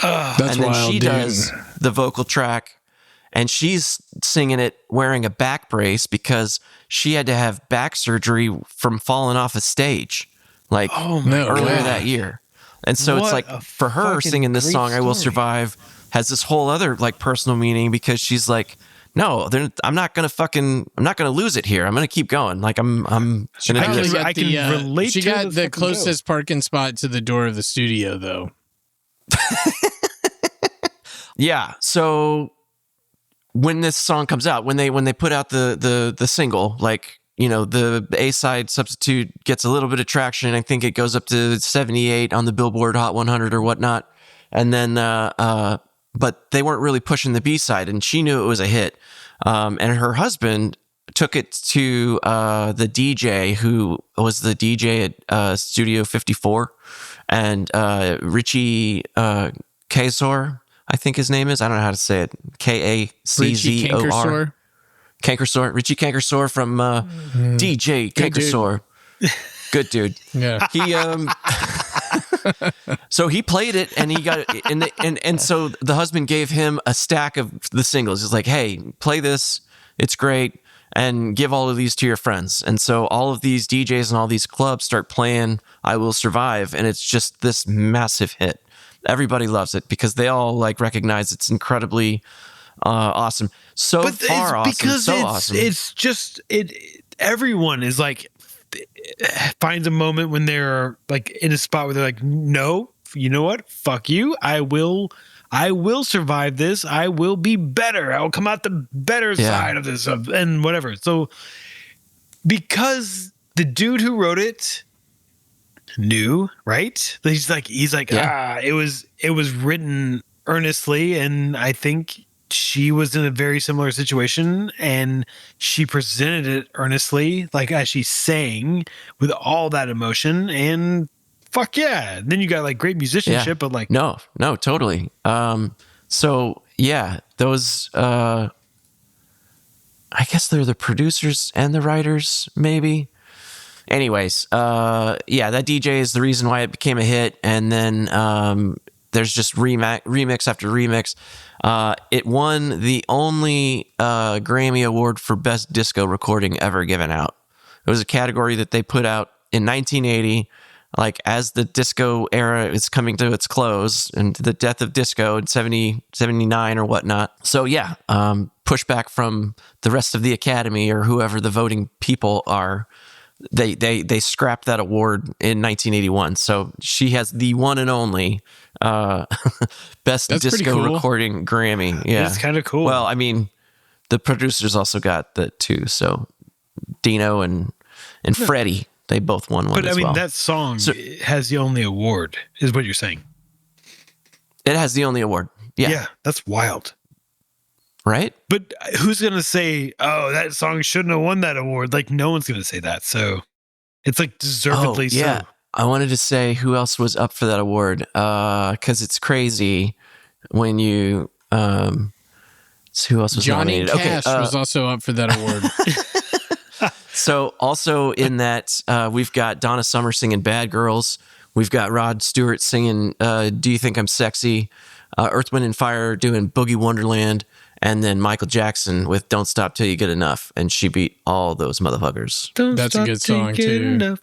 Speaker 2: That's
Speaker 1: and then
Speaker 2: wild,
Speaker 1: she
Speaker 2: dude.
Speaker 1: does the vocal track, and she's singing it wearing a back brace because she had to have back surgery from falling off a stage like earlier that year. And so it's like for her singing this song, I Will Survive, has this whole other like personal meaning because she's like, no, I'm not going to lose it here. I'm going to keep going. Like I'm going to do this.
Speaker 3: I can relate
Speaker 2: She
Speaker 3: to
Speaker 2: got the closest parking spot to the door of the studio though.
Speaker 1: Yeah. So when this song comes out, when they put out the single, like, the A-side Substitute gets a little bit of traction. I think it goes up to 78 on the Billboard Hot 100 or whatnot. And then, but they weren't really pushing the B-side, and she knew it was a hit. And her husband took it to the DJ who was the DJ at Studio 54, and Richie Kazor, I think his name is. I don't know how to say it. Kaczor. Kankersor. Richie Kankersor from DJ Kankersor. Good dude.
Speaker 2: Yeah.
Speaker 1: He so he played it, and he got it, and so the husband gave him a stack of the singles. He's like, "Hey, play this. It's great, and give all of these to your friends." And so all of these DJs and all these clubs start playing "I Will Survive," and it's just this massive hit. everybody loves it because they all like recognize it's incredibly awesome. So far, awesome.
Speaker 3: Because
Speaker 1: so awesome.
Speaker 3: It's just everyone is like finds a moment when they're like in a spot where they're like, no, you know what? Fuck you. I will survive this. I will be better. I will come out the better side of this and whatever. So because the dude who wrote it knew, right? He's like, it was written earnestly, and I think she was in a very similar situation, and she presented it earnestly, like as she sang with all that emotion, and fuck yeah. Then you got like great musicianship, but like
Speaker 1: no, totally. So yeah, those I guess they're the producers and the writers, maybe. Anyways, that DJ is the reason why it became a hit, and then there's just remix after remix. It won the only Grammy Award for Best Disco Recording ever given out. It was a category that they put out in 1980, like as the disco era is coming to its close and the death of disco in 79 or whatnot. So yeah, pushback from the rest of the Academy or whoever the voting people are. They scrapped that award in 1981. So she has the one and only best disco recording Grammy. Yeah,
Speaker 3: it's kind of cool.
Speaker 1: Well, I mean, the producers also got that too. So Dino and Freddie, they both won one. But I mean,
Speaker 3: that song has the only award, is what you're saying.
Speaker 1: It has the only award. Yeah,
Speaker 3: that's wild.
Speaker 1: Right?
Speaker 3: But who's going to say, oh, that song shouldn't have won that award? Like, no one's going to say that. So it's like deservedly so.
Speaker 1: I wanted to say who else was up for that award because it's crazy when you. Who else was
Speaker 2: Johnny
Speaker 1: nominated?
Speaker 2: Cash was also up for that award.
Speaker 1: So also in that, we've got Donna Summer singing Bad Girls. We've got Rod Stewart singing Do You Think I'm Sexy? Earth, Wind, and Fire doing Boogie Wonderland. And then Michael Jackson with Don't Stop Till You Get Enough. And she beat all those motherfuckers.
Speaker 2: That's a good song, too.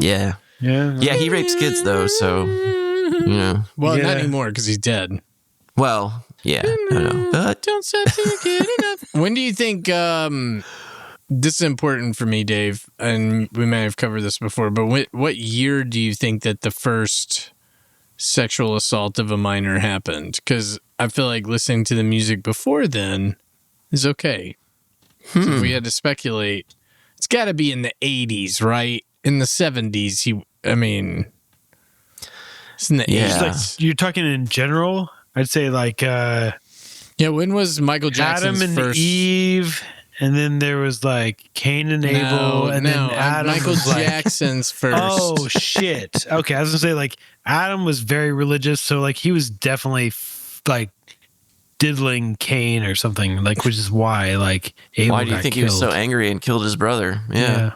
Speaker 1: Yeah. Yeah, he rapes kids, though, so, you know.
Speaker 2: Well, not anymore, because he's dead.
Speaker 1: Well, yeah, I know. But
Speaker 2: don't stop till you get enough. When do you think, this is important for me, Dave, and we may have covered this before, but what year do you think that the first sexual assault of a minor happened? Because I feel like listening to the music before then is okay. So if we had to speculate, it's got to be in the 80s, right? In the 70s, it's in the 80s.
Speaker 3: Like, you're talking in general? I'd say like...
Speaker 2: when was Michael Jackson's
Speaker 3: Adam and
Speaker 2: first...
Speaker 3: Eve, and then there was like Cain and Abel, and then Adam
Speaker 2: Michael
Speaker 3: was like,
Speaker 2: Jackson's first.
Speaker 3: Oh, shit. Okay, I was going to say like Adam was very religious, so like he was definitely like diddling Cain or something, like, which is why like Abel
Speaker 1: why do you
Speaker 3: got
Speaker 1: think
Speaker 3: killed.
Speaker 1: he was so angry and killed his brother? Yeah.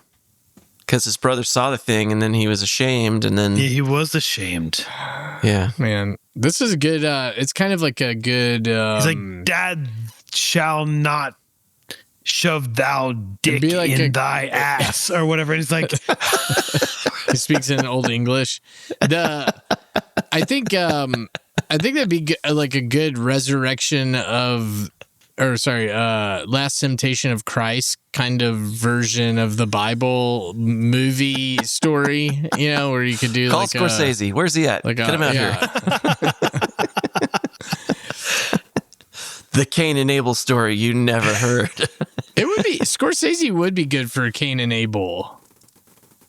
Speaker 1: Because his brother saw the thing and then he was ashamed and then...
Speaker 3: Yeah, he was ashamed.
Speaker 1: Yeah.
Speaker 2: Man, this is a good... it's kind of like a good...
Speaker 3: He's like, Dad shall not shove thou dick
Speaker 2: like
Speaker 3: in thy ass or whatever. And he's like...
Speaker 2: He speaks in Old English. I think that'd be like a good resurrection of... Last Temptation of Christ kind of version of the Bible movie story, where you could do
Speaker 1: Call
Speaker 2: like
Speaker 1: Scorsese. Where's he at? Get him out here. The Cain and Abel story you never heard.
Speaker 2: It would be... Scorsese would be good for Cain and Abel.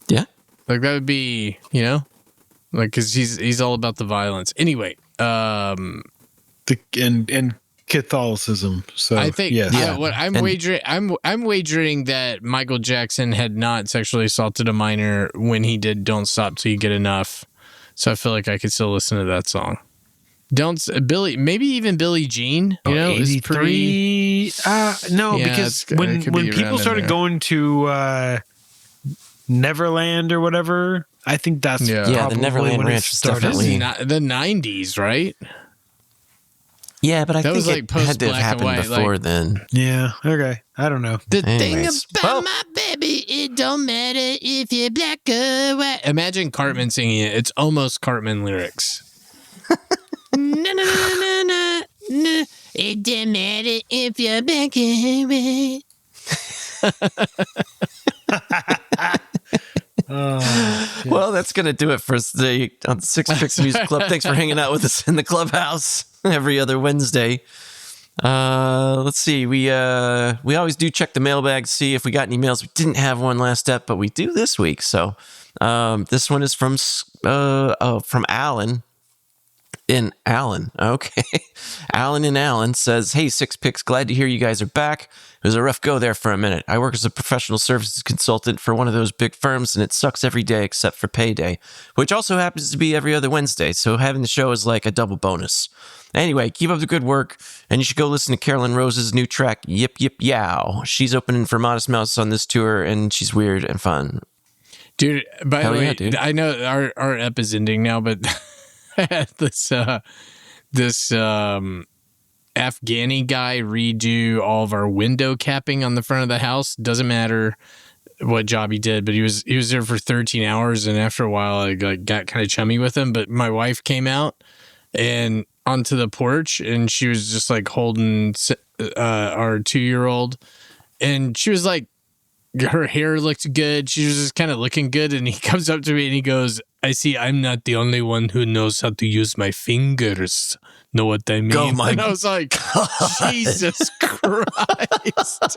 Speaker 1: Yeah.
Speaker 2: Like that would be, like, cause he's all about the violence. Anyway,
Speaker 3: and Catholicism. So
Speaker 2: I think I'm wagering that Michael Jackson had not sexually assaulted a minor when he did "Don't Stop Till You Get Enough." So I feel like I could still listen to that song. Maybe even Billie Jean. Is pretty.
Speaker 3: No, because when people started going to Neverland or whatever, I think that's
Speaker 1: the Neverland Ranch is definitely
Speaker 2: the 90s, right?
Speaker 1: Yeah, but I think
Speaker 2: was like
Speaker 1: it had to have
Speaker 2: post-black and
Speaker 1: happened
Speaker 2: white,
Speaker 1: before
Speaker 2: like-
Speaker 1: then.
Speaker 3: Yeah. Okay. I don't know.
Speaker 2: The thing
Speaker 1: Anyways,
Speaker 2: about
Speaker 1: well-
Speaker 2: my baby, it don't matter if you're black or white. Imagine Cartman singing it. It's almost Cartman lyrics. Na, na, na, na, na, na. It don't matter if you're black or white.
Speaker 1: Well, that's going to do it for us today on the Six Picks Music Club. Thanks for hanging out with us in the clubhouse every other Wednesday. Let's see. We always do check the mailbag to see if we got any mails. We didn't have one last step, but we do this week. So this one is from Alan. Okay. Alan in Allen says, "Hey, Six Picks, glad to hear you guys are back. It was a rough go there for a minute. I work as a professional services consultant for one of those big firms, and it sucks every day except for payday, which also happens to be every other Wednesday, so having the show is like a double bonus. Anyway, keep up the good work, and you should go listen to Carolyn Rose's new track, Yip Yip Yow. She's opening for Modest Mouse on this tour, and she's weird and fun."
Speaker 2: Dude, by
Speaker 1: Hell
Speaker 2: the way,
Speaker 1: yeah, dude.
Speaker 2: I know our ep is ending now, but I had this Afghani guy redo all of our window capping on the front of the house. Doesn't matter what job he did, but he was there for 13 hours, and after a while I got kind of chummy with him. But my wife came out and onto the porch, and she was just like holding our 2-year-old, and she was like, her hair looked good. She was just kind of looking good, and he comes up to me and he goes, "I see I'm not the only one who knows how to use my fingers. Know what I mean?"
Speaker 1: Oh my
Speaker 2: and I was like, Jesus Christ.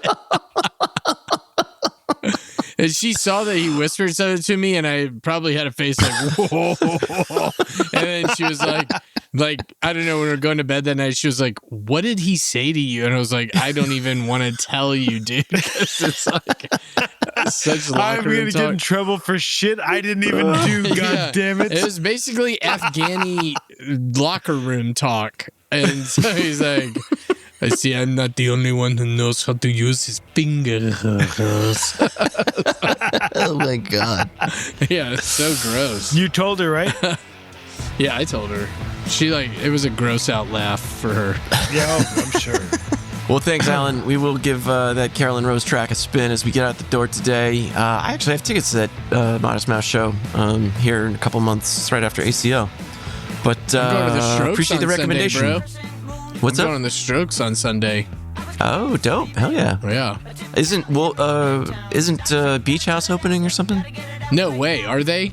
Speaker 2: And she saw that he whispered something to me, and I probably had a face like, whoa. And then she was like, I don't know, when we were going to bed that night, she was like, "What did he say to you?" And I was like, "I don't even want to tell you, dude." 'Cause it's like such
Speaker 3: I'm
Speaker 2: locker
Speaker 3: going
Speaker 2: room
Speaker 3: to get in
Speaker 2: talk.
Speaker 3: trouble for shit I didn't even do. God
Speaker 2: Yeah.
Speaker 3: damn it.
Speaker 2: It was basically Afghani locker room talk. And so he's like, "I see I'm not the only one who knows how to use his fingers."
Speaker 1: Oh my God.
Speaker 2: Yeah, it's so gross.
Speaker 3: You told her, right?
Speaker 2: Yeah, I told her. She it was a gross out laugh for her.
Speaker 3: Yeah, I'm sure.
Speaker 1: Well, thanks, Alan. We will give that Carolyn Rose track a spin as we get out the door today. I actually have tickets to that Modest Mouse show here in a couple months. It's right after ACO. But
Speaker 2: I'm going to the Strokes
Speaker 1: appreciate the
Speaker 2: on
Speaker 1: recommendation.
Speaker 2: Sunday, bro.
Speaker 1: What's
Speaker 2: I'm
Speaker 1: up?
Speaker 2: going to the Strokes on Sunday.
Speaker 1: Oh, dope. Hell yeah.
Speaker 2: Yeah.
Speaker 1: Isn't Beach House opening or something?
Speaker 2: No way. Are they?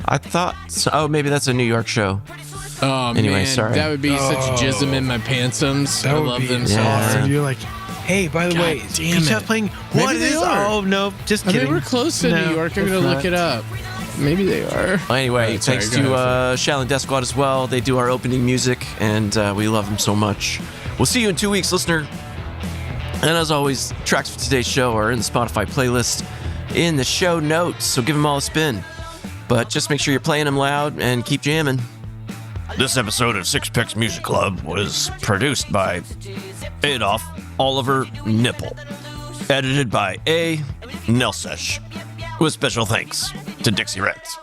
Speaker 1: I thought so. Oh, maybe that's a New York show.
Speaker 2: Oh,
Speaker 1: Anyway,
Speaker 2: man.
Speaker 1: sorry.
Speaker 2: That would be such jism in my pantsums. I
Speaker 3: That would
Speaker 2: love
Speaker 3: be
Speaker 2: them so
Speaker 1: Yeah.
Speaker 2: hard.
Speaker 3: awesome. You're like, hey, by the
Speaker 2: God
Speaker 3: way,
Speaker 2: damn
Speaker 3: Beach
Speaker 2: it.
Speaker 3: House playing?
Speaker 2: Maybe
Speaker 3: What
Speaker 2: they
Speaker 3: is?
Speaker 2: are.
Speaker 3: Oh, no, just
Speaker 2: I
Speaker 3: kidding.
Speaker 2: mean, we're close to
Speaker 3: No,
Speaker 2: New York. I'm
Speaker 3: it's
Speaker 2: going to
Speaker 3: not.
Speaker 2: look it up. Maybe they are.
Speaker 1: Well, anyway,
Speaker 2: Sorry,
Speaker 1: thanks
Speaker 2: go
Speaker 1: to
Speaker 2: ahead.
Speaker 1: Shallon Death Squad as well. They do our opening music, and we love them so much. We'll see you in 2 weeks, listener. And as always, tracks for today's show are in the Spotify playlist in the show notes, so give them all a spin. But just make sure you're playing them loud and keep jamming. This episode of Six Picks Music Club was produced by Adolf Oliver Nipple. Edited by A. Nelsesh. With special thanks to Dixie Reds.